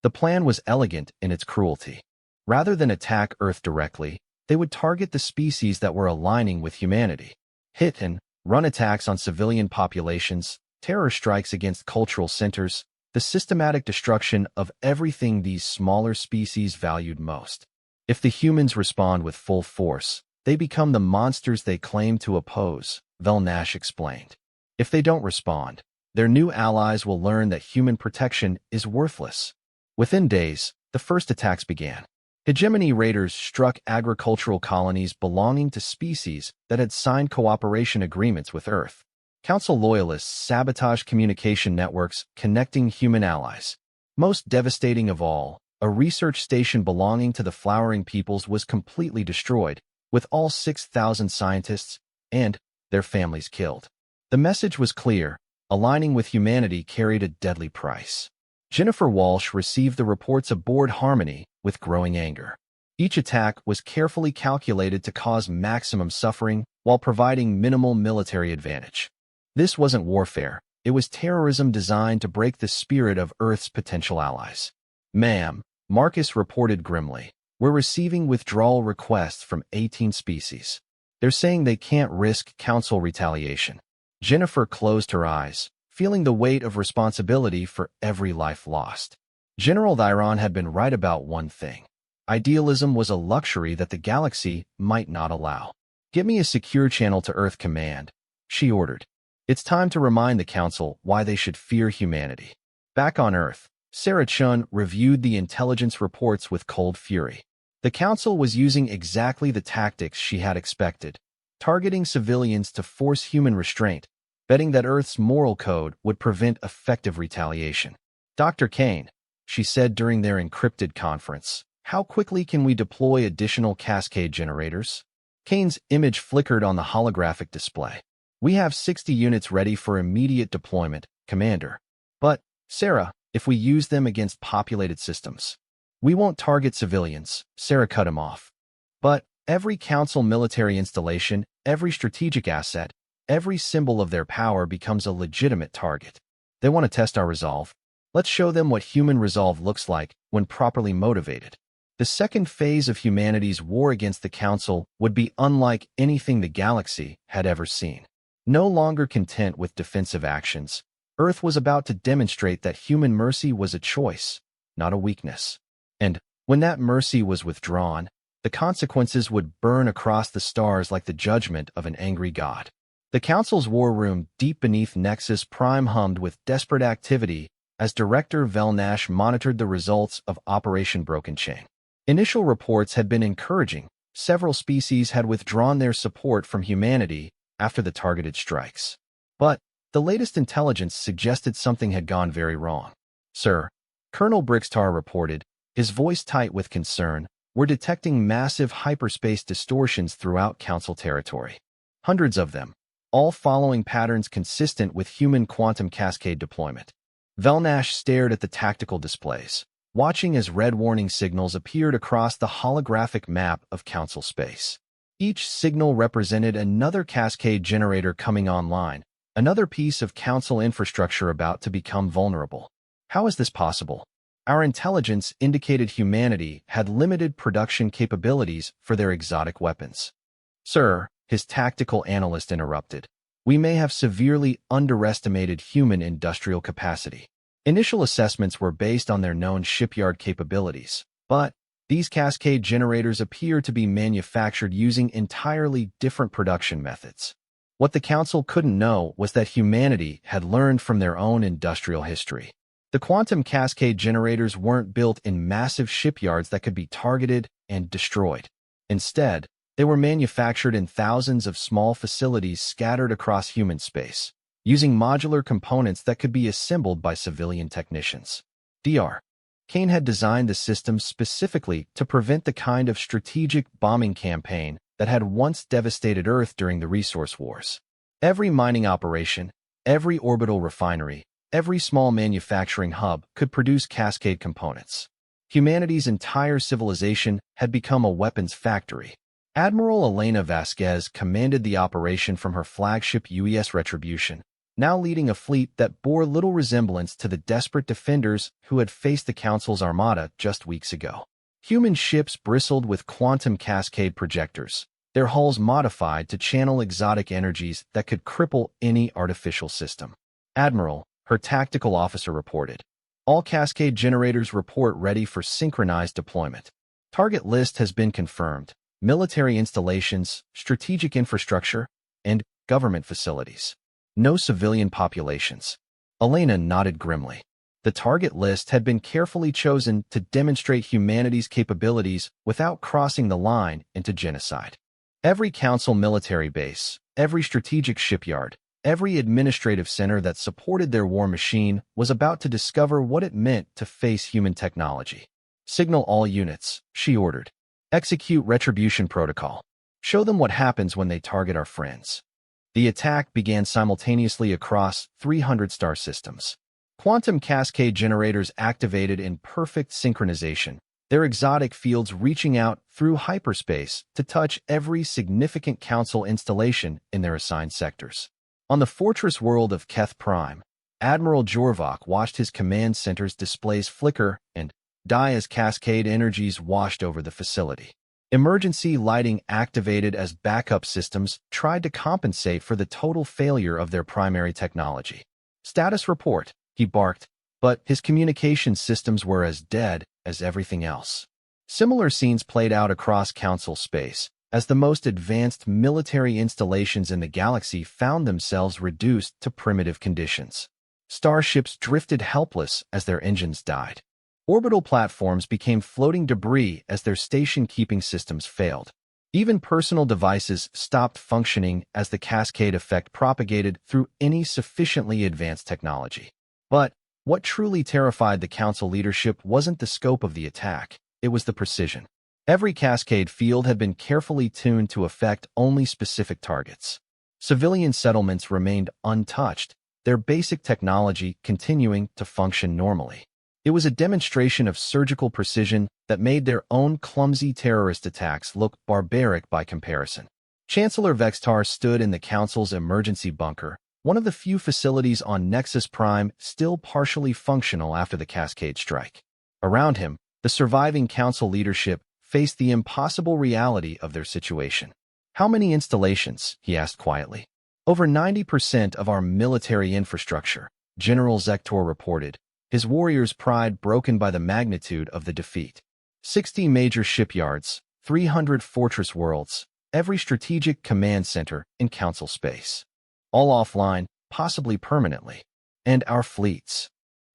The plan was elegant in its cruelty. Rather than attack Earth directly, they would target the species that were aligning with humanity. Hit and run attacks on civilian populations, terror strikes against cultural centers, the systematic destruction of everything these smaller species valued most. If the humans respond with full force, they become the monsters they claim to oppose, Vel Nash explained. If they don't respond, their new allies will learn that human protection is worthless. Within days, the first attacks began. Hegemony raiders struck agricultural colonies belonging to species that had signed cooperation agreements with Earth. Council loyalists sabotaged communication networks connecting human allies. Most devastating of all, a research station belonging to the Flowering Peoples was completely destroyed, with all 6,000 scientists and their families killed. The message was clear: aligning with humanity carried a deadly price. Jennifer Walsh received the reports aboard Harmony with growing anger. Each attack was carefully calculated to cause maximum suffering while providing minimal military advantage. This wasn't warfare, it was terrorism designed to break the spirit of Earth's potential allies. Ma'am, Marcus reported grimly, we're receiving withdrawal requests from 18 species. They're saying they can't risk Council retaliation. Jennifer closed her eyes, feeling the weight of responsibility for every life lost. General Thyron had been right about one thing. Idealism was a luxury that the galaxy might not allow. Get me a secure channel to Earth Command, she ordered. It's time to remind the Council why they should fear humanity. Back on Earth, Sarah Chun reviewed the intelligence reports with cold fury. The Council was using exactly the tactics she had expected, targeting civilians to force human restraint, betting that Earth's moral code would prevent effective retaliation. Dr. Kane, she said during their encrypted conference, how quickly can we deploy additional cascade generators? Kane's image flickered on the holographic display. We have 60 units ready for immediate deployment, Commander. But, Sarah, if we use them against populated systems, we won't target civilians, Sarah cut him off. But every Council military installation, every strategic asset, every symbol of their power becomes a legitimate target. They want to test our resolve. Let's show them what human resolve looks like when properly motivated. The second phase of humanity's war against the Council would be unlike anything the galaxy had ever seen. No longer content with defensive actions, Earth was about to demonstrate that human mercy was a choice, not a weakness. And when that mercy was withdrawn, the consequences would burn across the stars like the judgment of an angry god. The Council's war room deep beneath Nexus Prime hummed with desperate activity as Director Vel Nash monitored the results of Operation Broken Chain. Initial reports had been encouraging. Several species had withdrawn their support from humanity after the targeted strikes. But the latest intelligence suggested something had gone very wrong. Sir, Colonel Brixtar reported, his voice tight with concern, we're detecting massive hyperspace distortions throughout Council territory. Hundreds of them, all following patterns consistent with human quantum cascade deployment. Vel Nash stared at the tactical displays. watching as red warning signals appeared across the holographic map of Council space. Each signal represented another cascade generator coming online, another piece of Council infrastructure about to become vulnerable. How is this possible? Our intelligence indicated humanity had limited production capabilities for their exotic weapons. Sir, his tactical analyst interrupted. We may have severely underestimated human industrial capacity. Initial assessments were based on their known shipyard capabilities, but these cascade generators appear to be manufactured using entirely different production methods. What the Council couldn't know was that humanity had learned from their own industrial history. The quantum cascade generators weren't built in massive shipyards that could be targeted and destroyed. Instead, they were manufactured in thousands of small facilities scattered across human space, using modular components that could be assembled by civilian technicians. Dr. Kane had designed the system specifically to prevent the kind of strategic bombing campaign that had once devastated Earth during the resource wars. Every mining operation, every orbital refinery, every small manufacturing hub could produce cascade components. Humanity's entire civilization had become a weapons factory. Admiral Elena Vasquez commanded the operation from her flagship UES Retribution, now leading a fleet that bore little resemblance to the desperate defenders who had faced the Council's armada just weeks ago. Human ships bristled with quantum cascade projectors, their hulls modified to channel exotic energies that could cripple any artificial system. Admiral, her tactical officer reported. All cascade generators report ready for synchronized deployment. Target list has been confirmed. Military installations, strategic infrastructure, and government facilities. No civilian populations. Elena nodded grimly. The target list had been carefully chosen to demonstrate humanity's capabilities without crossing the line into genocide. Every Council military base, every strategic shipyard, every administrative center that supported their war machine was about to discover what it meant to face human technology. Signal all units, she ordered. Execute retribution protocol. Show them what happens when they target our friends. The attack began simultaneously across 300 star systems. Quantum cascade generators activated in perfect synchronization, their exotic fields reaching out through hyperspace to touch every significant Council installation in their assigned sectors. On the fortress world of Keth Prime, Admiral Jorvok watched his command center's displays flicker and die as cascade energies washed over the facility. Emergency lighting activated as backup systems tried to compensate for the total failure of their primary technology. Status report, he barked, but his communication systems were as dead as everything else. Similar scenes played out across Council space, as the most advanced military installations in the galaxy found themselves reduced to primitive conditions. Starships drifted helpless as their engines died. Orbital platforms became floating debris as their station-keeping systems failed. Even personal devices stopped functioning as the cascade effect propagated through any sufficiently advanced technology. But what truly terrified the Council leadership wasn't the scope of the attack, it was the precision. Every cascade field had been carefully tuned to affect only specific targets. Civilian settlements remained untouched, their basic technology continuing to function normally. It was a demonstration of surgical precision that made their own clumsy terrorist attacks look barbaric by comparison. Chancellor Vextar stood in the Council's emergency bunker, one of the few facilities on Nexus Prime still partially functional after the Cascade strike. Around him, the surviving Council leadership faced the impossible reality of their situation. How many installations? He asked quietly. Over 90% of our military infrastructure, General Zektor reported, his warriors' pride broken by the magnitude of the defeat. 60 major shipyards, 300 fortress worlds, every strategic command center in Council space. All offline, possibly permanently. And our fleets.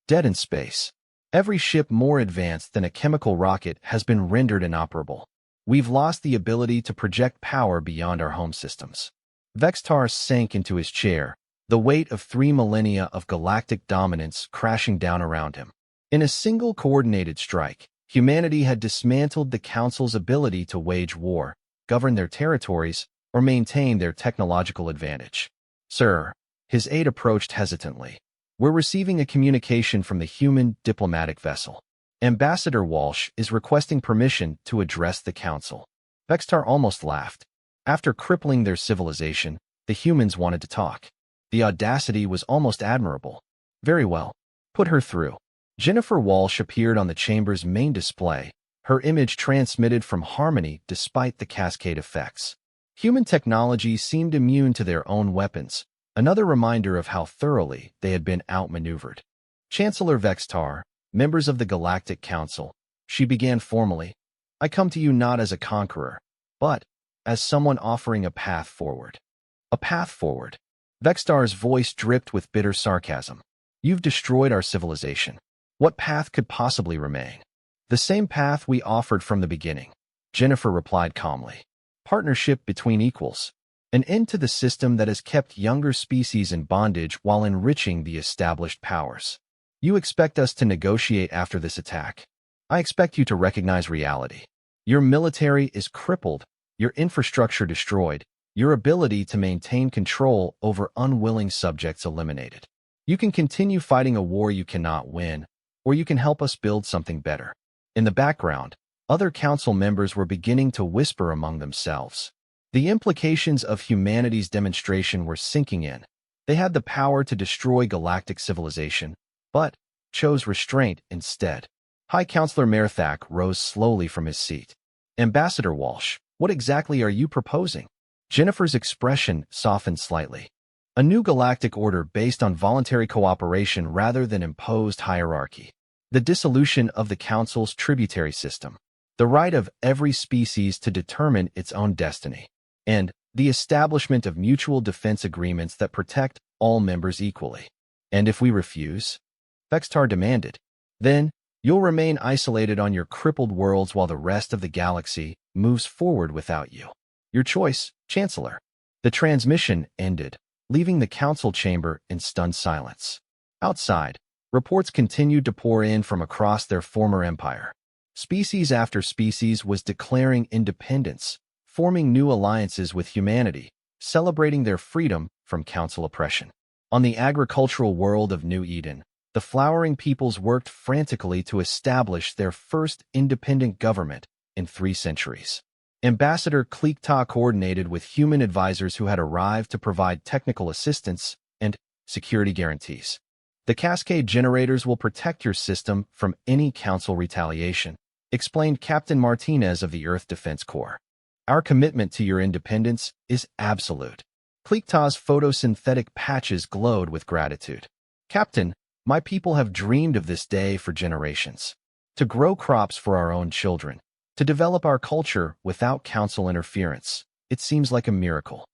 Dead in space. Every ship more advanced than a chemical rocket has been rendered inoperable. We've lost the ability to project power beyond our home systems. Vextar sank into his chair, the weight of 3 millennia of galactic dominance crashing down around him. In a single coordinated strike, humanity had dismantled the Council's ability to wage war, govern their territories, or maintain their technological advantage. Sir, his aide approached hesitantly. We're receiving a communication from the human diplomatic vessel. Ambassador Walsh is requesting permission to address the council. Vextar almost laughed. After crippling their civilization, the humans wanted to talk. The audacity was almost admirable. Very well. Put her through. Jennifer Walsh appeared on the chamber's main display, her image transmitted from Harmony despite the cascade effects. Human technology seemed immune to their own weapons, another reminder of how thoroughly they had been outmaneuvered. Chancellor Vextar, members of the Galactic Council, she began formally, I come to you not as a conqueror, but as someone offering a path forward. A path forward. Vextar's voice dripped with bitter sarcasm. You've destroyed our civilization. What path could possibly remain? The same path we offered from the beginning, Jennifer replied calmly. Partnership between equals. An end to the system that has kept younger species in bondage while enriching the established powers. You expect us to negotiate after this attack. I expect you to recognize reality. Your military is crippled, your infrastructure destroyed, your ability to maintain control over unwilling subjects eliminated. You can continue fighting a war you cannot win, or you can help us build something better. In the background, other council members were beginning to whisper among themselves. The implications of humanity's demonstration were sinking in. They had the power to destroy galactic civilization, but chose restraint instead. High Counselor Merthak rose slowly from his seat. Ambassador Walsh, what exactly are you proposing? Jennifer's expression softened slightly. A new galactic order based on voluntary cooperation rather than imposed hierarchy. The dissolution of the Council's tributary system. The right of every species to determine its own destiny. And the establishment of mutual defense agreements that protect all members equally. And if we refuse? Vextar demanded. Then, you'll remain isolated on your crippled worlds while the rest of the galaxy moves forward without you. Your choice, Chancellor. The transmission ended, leaving the council chamber in stunned silence. Outside, reports continued to pour in from across their former empire. Species after species was declaring independence, forming new alliances with humanity, celebrating their freedom from council oppression. On the agricultural world of New Eden, the flowering peoples worked frantically to establish their first independent government in 3 centuries. Ambassador Kleekta coordinated with human advisors who had arrived to provide technical assistance and security guarantees. The cascade generators will protect your system from any council retaliation, explained Captain Martinez of the Earth Defense Corps. Our commitment to your independence is absolute. Kleekta's photosynthetic patches glowed with gratitude. Captain, my people have dreamed of this day for generations. To grow crops for our own children. To develop our culture without council interference. It seems like a miracle.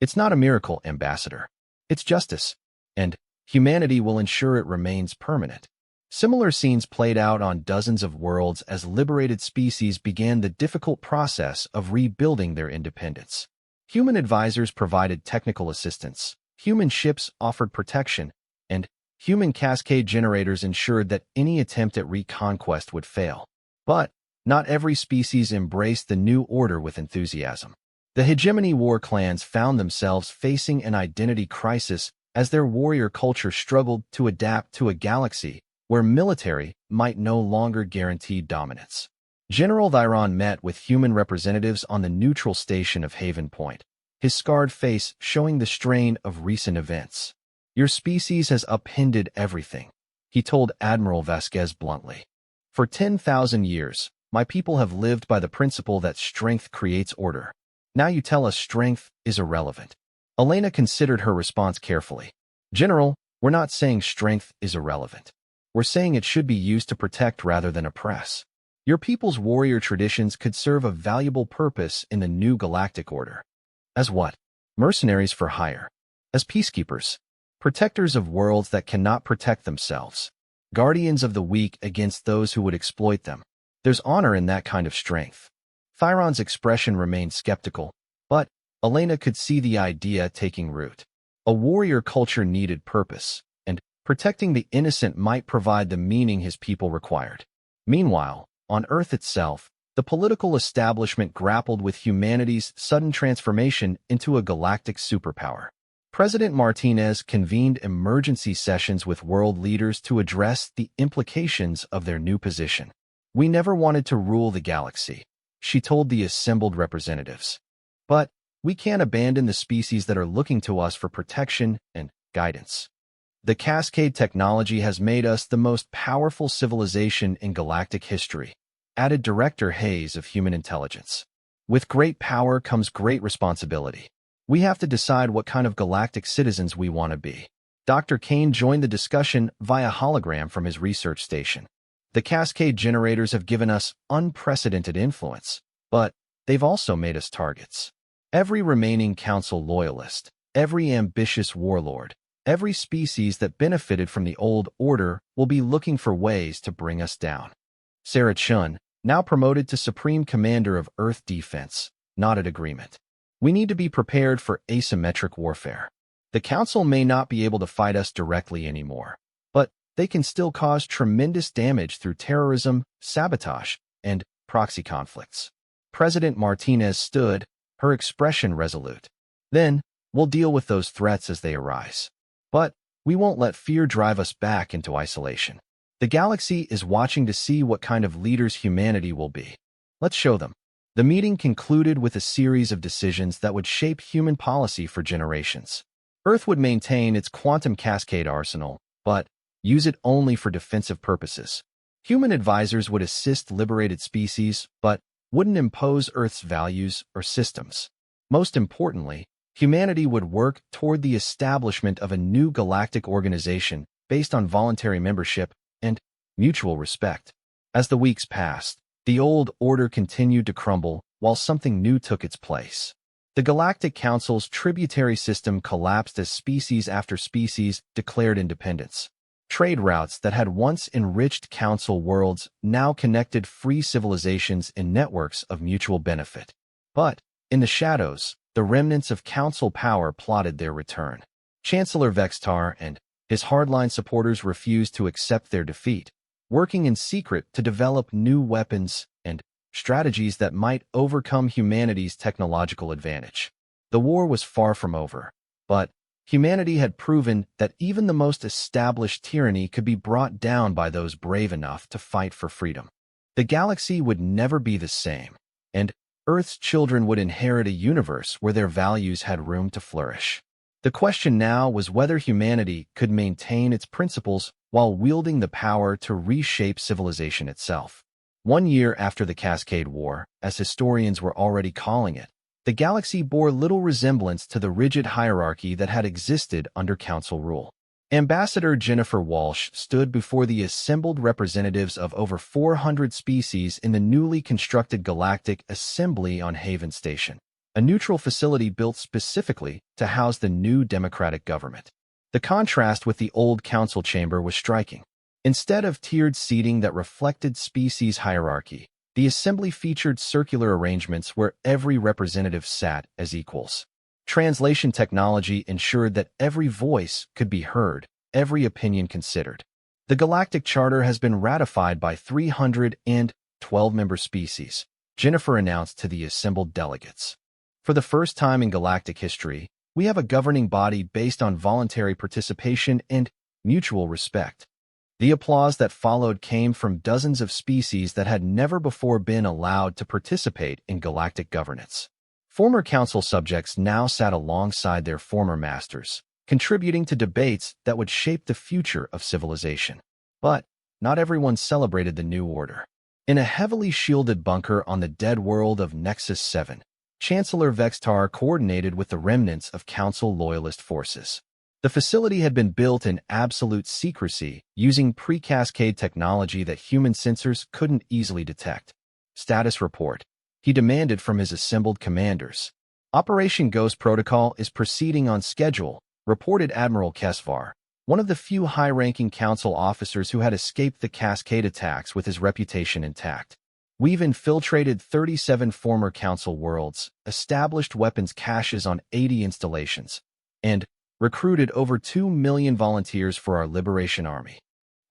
It's not a miracle, Ambassador. It's justice. And humanity will ensure it remains permanent. Similar scenes played out on dozens of worlds as liberated species began the difficult process of rebuilding their independence. Human advisors provided technical assistance, human ships offered protection, and human cascade generators ensured that any attempt at reconquest would fail. But not every species embraced the new order with enthusiasm. The hegemony war clans found themselves facing an identity crisis as their warrior culture struggled to adapt to a galaxy where military might no longer guarantee dominance. General Thyron met with human representatives on the neutral station of Haven Point, his scarred face showing the strain of recent events. Your species has upended everything, he told Admiral Vasquez bluntly. For 10,000 years, my people have lived by the principle that strength creates order. Now you tell us strength is irrelevant. Elena considered her response carefully. General, we're not saying strength is irrelevant. We're saying it should be used to protect rather than oppress. Your people's warrior traditions could serve a valuable purpose in the new galactic order. As what? Mercenaries for hire. As peacekeepers. Protectors of worlds that cannot protect themselves. Guardians of the weak against those who would exploit them. There's honor in that kind of strength. Thyron's expression remained skeptical, but Elena could see the idea taking root. A warrior culture needed purpose, and protecting the innocent might provide the meaning his people required. Meanwhile, on Earth itself, the political establishment grappled with humanity's sudden transformation into a galactic superpower. President Martinez convened emergency sessions with world leaders to address the implications of their new position. "We never wanted to rule the galaxy," she told the assembled representatives. "But we can't abandon the species that are looking to us for protection and guidance. The Cascade technology has made us the most powerful civilization in galactic history," added Director Hayes of Human Intelligence. "With great power comes great responsibility. We have to decide what kind of galactic citizens we want to be." Dr. Kane joined the discussion via hologram from his research station. "The Cascade generators have given us unprecedented influence, but they've also made us targets. Every remaining Council loyalist, every ambitious warlord, every species that benefited from the old order will be looking for ways to bring us down." Sarah Chun, now promoted to Supreme Commander of Earth Defense, nodded agreement. "We need to be prepared for asymmetric warfare. The Council may not be able to fight us directly anymore, but they can still cause tremendous damage through terrorism, sabotage, and proxy conflicts." President Martinez stood, her expression resolute. "Then, we'll deal with those threats as they arise. But we won't let fear drive us back into isolation. The galaxy is watching to see what kind of leaders humanity will be. Let's show them." The meeting concluded with a series of decisions that would shape human policy for generations. Earth would maintain its quantum cascade arsenal, but use it only for defensive purposes. Human advisors would assist liberated species, but wouldn't impose Earth's values or systems. Most importantly, humanity would work toward the establishment of a new galactic organization based on voluntary membership and mutual respect. As the weeks passed, the old order continued to crumble while something new took its place. The Galactic Council's tributary system collapsed as species after species declared independence. Trade routes that had once enriched Council worlds now connected free civilizations in networks of mutual benefit. But, in the shadows, the remnants of Council power plotted their return. Chancellor Vextar and his hardline supporters refused to accept their defeat, working in secret to develop new weapons and strategies that might overcome humanity's technological advantage. The war was far from over, but humanity had proven that even the most established tyranny could be brought down by those brave enough to fight for freedom. The galaxy would never be the same, and Earth's children would inherit a universe where their values had room to flourish. The question now was whether humanity could maintain its principles while wielding the power to reshape civilization itself. 1 year after the Cascade War, as historians were already calling it, the galaxy bore little resemblance to the rigid hierarchy that had existed under Council rule. Ambassador Jennifer Walsh stood before the assembled representatives of over 400 species in the newly constructed Galactic Assembly on Haven Station, a neutral facility built specifically to house the new democratic government. The contrast with the old Council chamber was striking. Instead of tiered seating that reflected species hierarchy, the assembly featured circular arrangements where every representative sat as equals. Translation technology ensured that every voice could be heard, every opinion considered. The Galactic Charter has been ratified by 312 member species, Jennifer announced to the assembled delegates. For the first time in galactic history, we have a governing body based on voluntary participation and mutual respect. The applause that followed came from dozens of species that had never before been allowed to participate in galactic governance. Former Council subjects now sat alongside their former masters, contributing to debates that would shape the future of civilization. But not everyone celebrated the new order. In a heavily shielded bunker on the dead world of Nexus 7, Chancellor Vextar coordinated with the remnants of Council loyalist forces. The facility had been built in absolute secrecy using pre-cascade technology that human sensors couldn't easily detect. Status report, he demanded from his assembled commanders. Operation Ghost Protocol is proceeding on schedule, reported Admiral Kesvar, one of the few high-ranking Council officers who had escaped the cascade attacks with his reputation intact. We've infiltrated 37 former Council worlds, established weapons caches on 80 installations, and recruited over 2 million volunteers for our Liberation Army.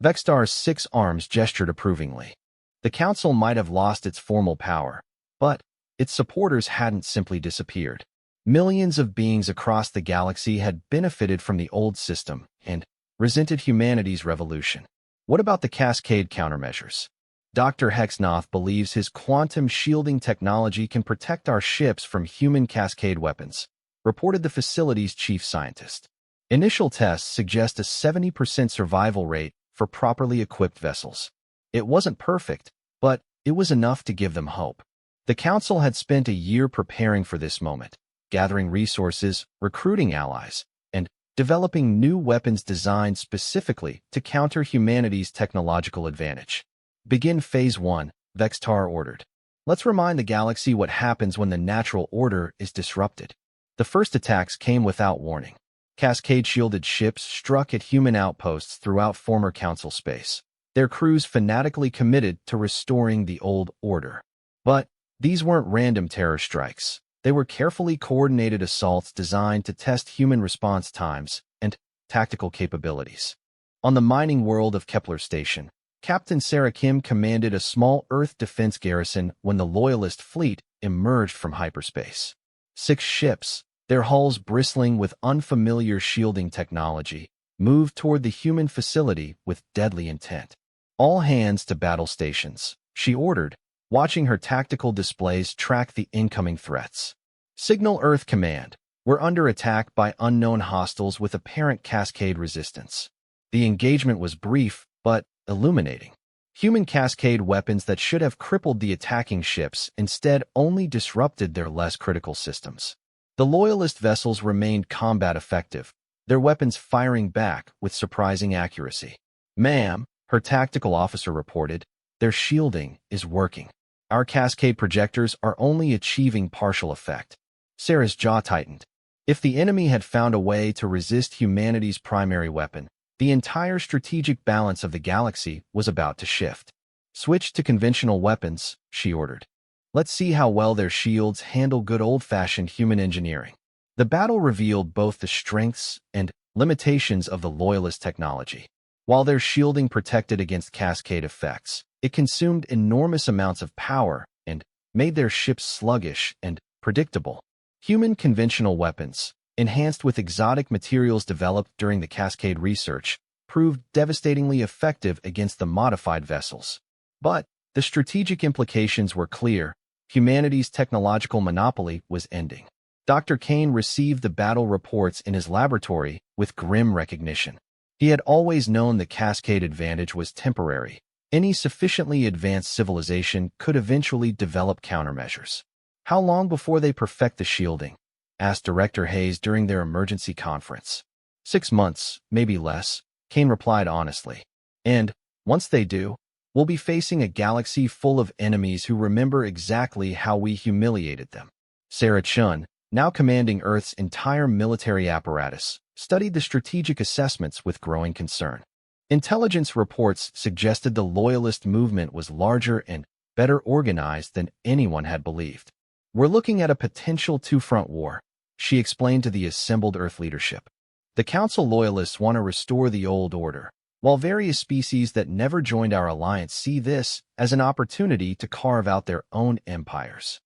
Vextar's 6 arms gestured approvingly. The Council might have lost its formal power, but its supporters hadn't simply disappeared. Millions of beings across the galaxy had benefited from the old system and resented humanity's revolution. What about the cascade countermeasures? Dr. Hexnoth believes his quantum shielding technology can protect our ships from human cascade weapons, reported the facility's chief scientist. Initial tests suggest a 70% survival rate for properly equipped vessels. It wasn't perfect, but it was enough to give them hope. The Council had spent a year preparing for this moment, gathering resources, recruiting allies, and developing new weapons designed specifically to counter humanity's technological advantage. Begin Phase 1, Vextar ordered. Let's remind the galaxy what happens when the natural order is disrupted. The first attacks came without warning. Cascade-shielded ships struck at human outposts throughout former Council space, their crews fanatically committed to restoring the old order. But these weren't random terror strikes. They were carefully coordinated assaults designed to test human response times and tactical capabilities. On the mining world of Kepler Station, Captain Sarah Kim commanded a small Earth defense garrison when the Loyalist fleet emerged from hyperspace. 6 ships, their hulls bristling with unfamiliar shielding technology, moved toward the human facility with deadly intent. All hands to battle stations, she ordered, watching her tactical displays track the incoming threats. Signal Earth Command, we're under attack by unknown hostiles with apparent cascade resistance. The engagement was brief, but illuminating. Human cascade weapons that should have crippled the attacking ships instead only disrupted their less critical systems. The Loyalist vessels remained combat effective, their weapons firing back with surprising accuracy. "Ma'am," her tactical officer reported, "their shielding is working. Our cascade projectors are only achieving partial effect." Sarah's jaw tightened. If the enemy had found a way to resist humanity's primary weapon, the entire strategic balance of the galaxy was about to shift. "Switch to conventional weapons," she ordered. "Let's see how well their shields handle good old-fashioned human engineering." The battle revealed both the strengths and limitations of the Loyalist technology. While their shielding protected against cascade effects, it consumed enormous amounts of power and made their ships sluggish and predictable. Human conventional weapons, enhanced with exotic materials developed during the Cascade research, proved devastatingly effective against the modified vessels. But the strategic implications were clear. Humanity's technological monopoly was ending. Dr. Kane received the battle reports in his laboratory with grim recognition. He had always known the Cascade advantage was temporary. Any sufficiently advanced civilization could eventually develop countermeasures. "How long before they perfect the shielding?" asked Director Hayes during their emergency conference. 6 months, maybe less, Kane replied honestly. "And once they do, we'll be facing a galaxy full of enemies who remember exactly how we humiliated them." Sarah Chun, now commanding Earth's entire military apparatus, studied the strategic assessments with growing concern. Intelligence reports suggested the Loyalist movement was larger and better organized than anyone had believed. "We're looking at a potential two-front war," she explained to the assembled Earth leadership. "The Council Loyalists want to restore the old order, while various species that never joined our alliance see this as an opportunity to carve out their own empires."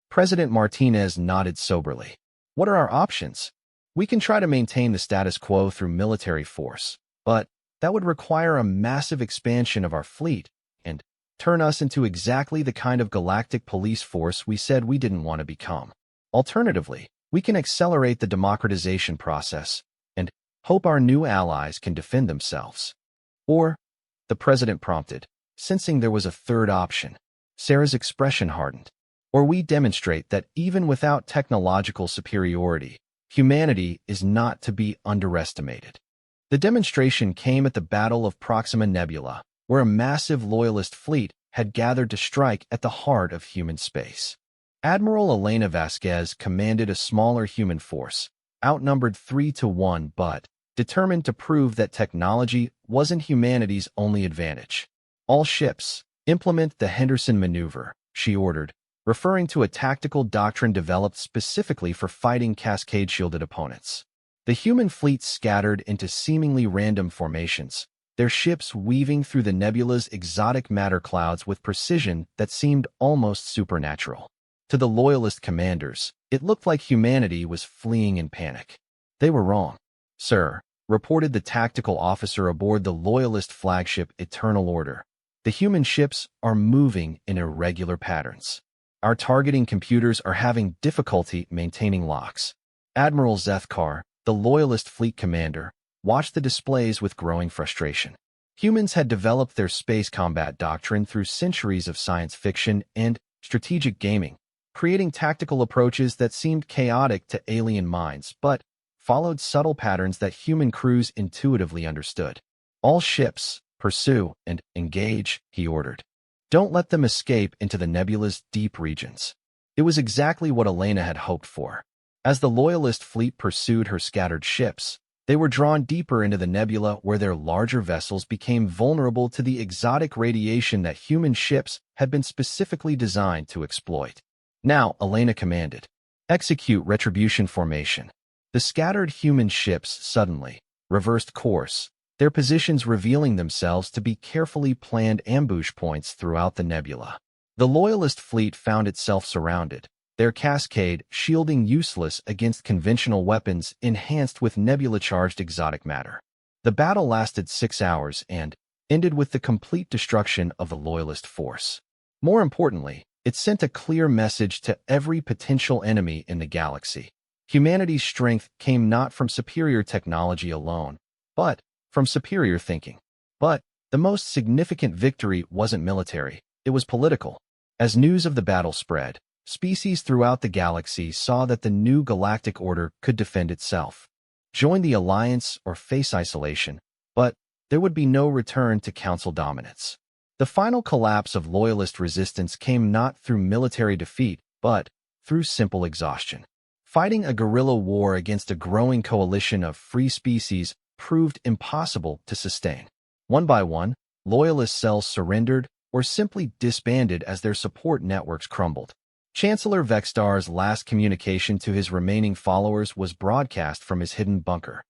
President Martinez nodded soberly. "What are our options? We can try to maintain the status quo through military force, but that would require a massive expansion of our fleet and turn us into exactly the kind of galactic police force we said we didn't want to become. Alternatively, we can accelerate the democratization process and hope our new allies can defend themselves." Or, the president prompted, sensing there was a third option. Sarah's expression hardened. "Or we demonstrate that even without technological superiority, humanity is not to be underestimated." The demonstration came at the Battle of Proxima Nebula, where a massive Loyalist fleet had gathered to strike at the heart of human space. Admiral Elena Vasquez commanded a smaller human force, outnumbered 3-1 but determined to prove that technology wasn't humanity's only advantage. "All ships, implement the Henderson maneuver," she ordered, referring to a tactical doctrine developed specifically for fighting cascade-shielded opponents. The human fleet scattered into seemingly random formations, their ships weaving through the nebula's exotic matter clouds with precision that seemed almost supernatural. To the Loyalist commanders, It looked like humanity was fleeing in panic. They were wrong, sir, reported the tactical officer aboard the Loyalist flagship Eternal Order. The human ships are moving in irregular patterns. Our targeting computers are having difficulty maintaining locks. Admiral Zethkar, the Loyalist fleet commander, watched the displays with growing frustration. Humans had developed their space combat doctrine through centuries of science fiction and strategic gaming, creating tactical approaches that seemed chaotic to alien minds but followed subtle patterns that human crews intuitively understood. All ships, pursue and engage, he ordered. Don't let them escape into the nebula's deep regions. It was exactly what Elena had hoped for. As the Loyalist fleet pursued her scattered ships, they were drawn deeper into the nebula where their larger vessels became vulnerable to the exotic radiation that human ships had been specifically designed to exploit. Now, Elena commanded, execute retribution formation. The scattered human ships suddenly reversed course, their positions revealing themselves to be carefully planned ambush points throughout the nebula. The Loyalist fleet found itself surrounded, their cascade shielding useless against conventional weapons enhanced with nebula-charged exotic matter. The battle lasted 6 hours and ended with the complete destruction of the Loyalist force. More importantly, it sent a clear message to every potential enemy in the galaxy. Humanity's strength came not from superior technology alone, but from superior thinking. But the most significant victory wasn't military, it was political. As news of the battle spread, species throughout the galaxy saw that the new galactic order could defend itself. Join the alliance or face isolation, but there would be no return to council dominance. The final collapse of Loyalist resistance came not through military defeat, but through simple exhaustion. Fighting a guerrilla war against a growing coalition of free species proved impossible to sustain. One by one, Loyalist cells surrendered or simply disbanded as their support networks crumbled. Chancellor Vextar's last communication to his remaining followers was broadcast from his hidden bunker.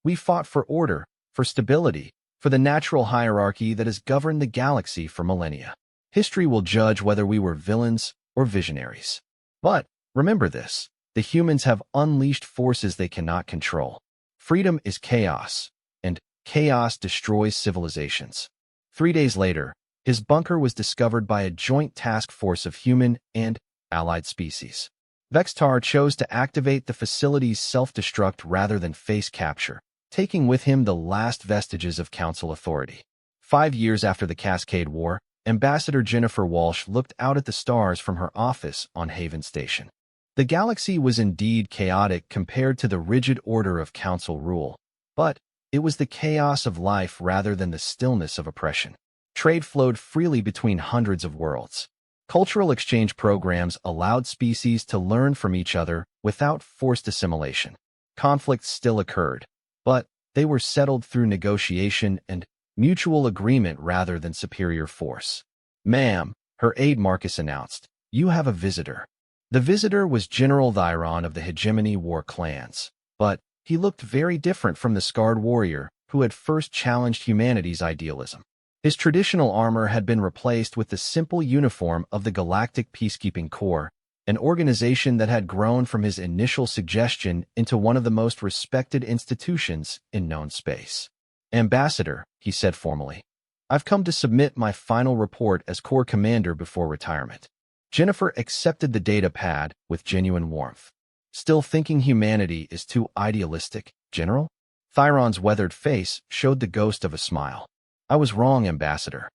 We fought for order, for stability, for the natural hierarchy that has governed the galaxy for millennia. History will judge whether we were villains or visionaries. But remember this, the humans have unleashed forces they cannot control. Freedom is chaos, and chaos destroys civilizations. 3 days later, his bunker was discovered by a joint task force of human and allied species. Vextar chose to activate the facility's self-destruct rather than face capture, taking with him the last vestiges of council authority. 5 years after the Cascade War, Ambassador Jennifer Walsh looked out at the stars from her office on Haven Station. The galaxy was indeed chaotic compared to the rigid order of council rule, but it was the chaos of life rather than the stillness of oppression. Trade flowed freely between hundreds of worlds. Cultural exchange programs allowed species to learn from each other without forced assimilation. Conflicts still occurred, but they were settled through negotiation and mutual agreement rather than superior force. Ma'am, her aide Marcus announced, you have a visitor. The visitor was General Thyron of the Hegemony War clans, but he looked very different from the scarred warrior who had first challenged humanity's idealism. His traditional armor had been replaced with the simple uniform of the Galactic Peacekeeping Corps, an organization that had grown from his initial suggestion into one of the most respected institutions in known space. Ambassador, he said formally, I've come to submit my final report as Corps Commander before retirement. Jennifer accepted the data pad with genuine warmth. Still thinking humanity is too idealistic, General? Thyron's weathered face showed the ghost of a smile. I was wrong, Ambassador.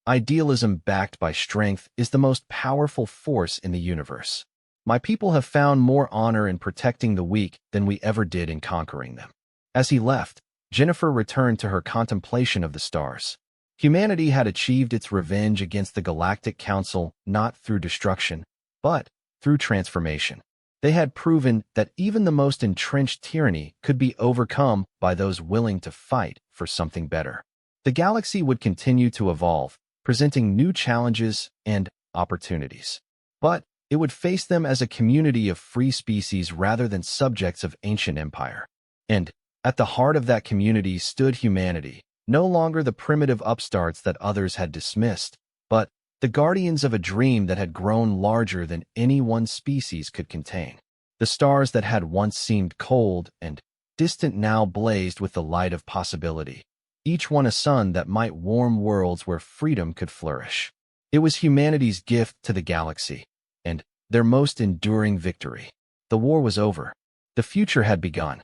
Idealism backed by strength is the most powerful force in the universe. My people have found more honor in protecting the weak than we ever did in conquering them. As he left, Jennifer returned to her contemplation of the stars. Humanity had achieved its revenge against the Galactic Council not through destruction, but through transformation. They had proven that even the most entrenched tyranny could be overcome by those willing to fight for something better. The galaxy would continue to evolve, presenting new challenges and opportunities. But it would face them as a community of free species rather than subjects of ancient empire. And at the heart of that community stood humanity, no longer the primitive upstarts that others had dismissed, but the guardians of a dream that had grown larger than any one species could contain. The stars that had once seemed cold and distant now blazed with the light of possibility, each one a sun that might warm worlds where freedom could flourish. It was humanity's gift to the galaxy, and their most enduring victory. The war was over. The future had begun.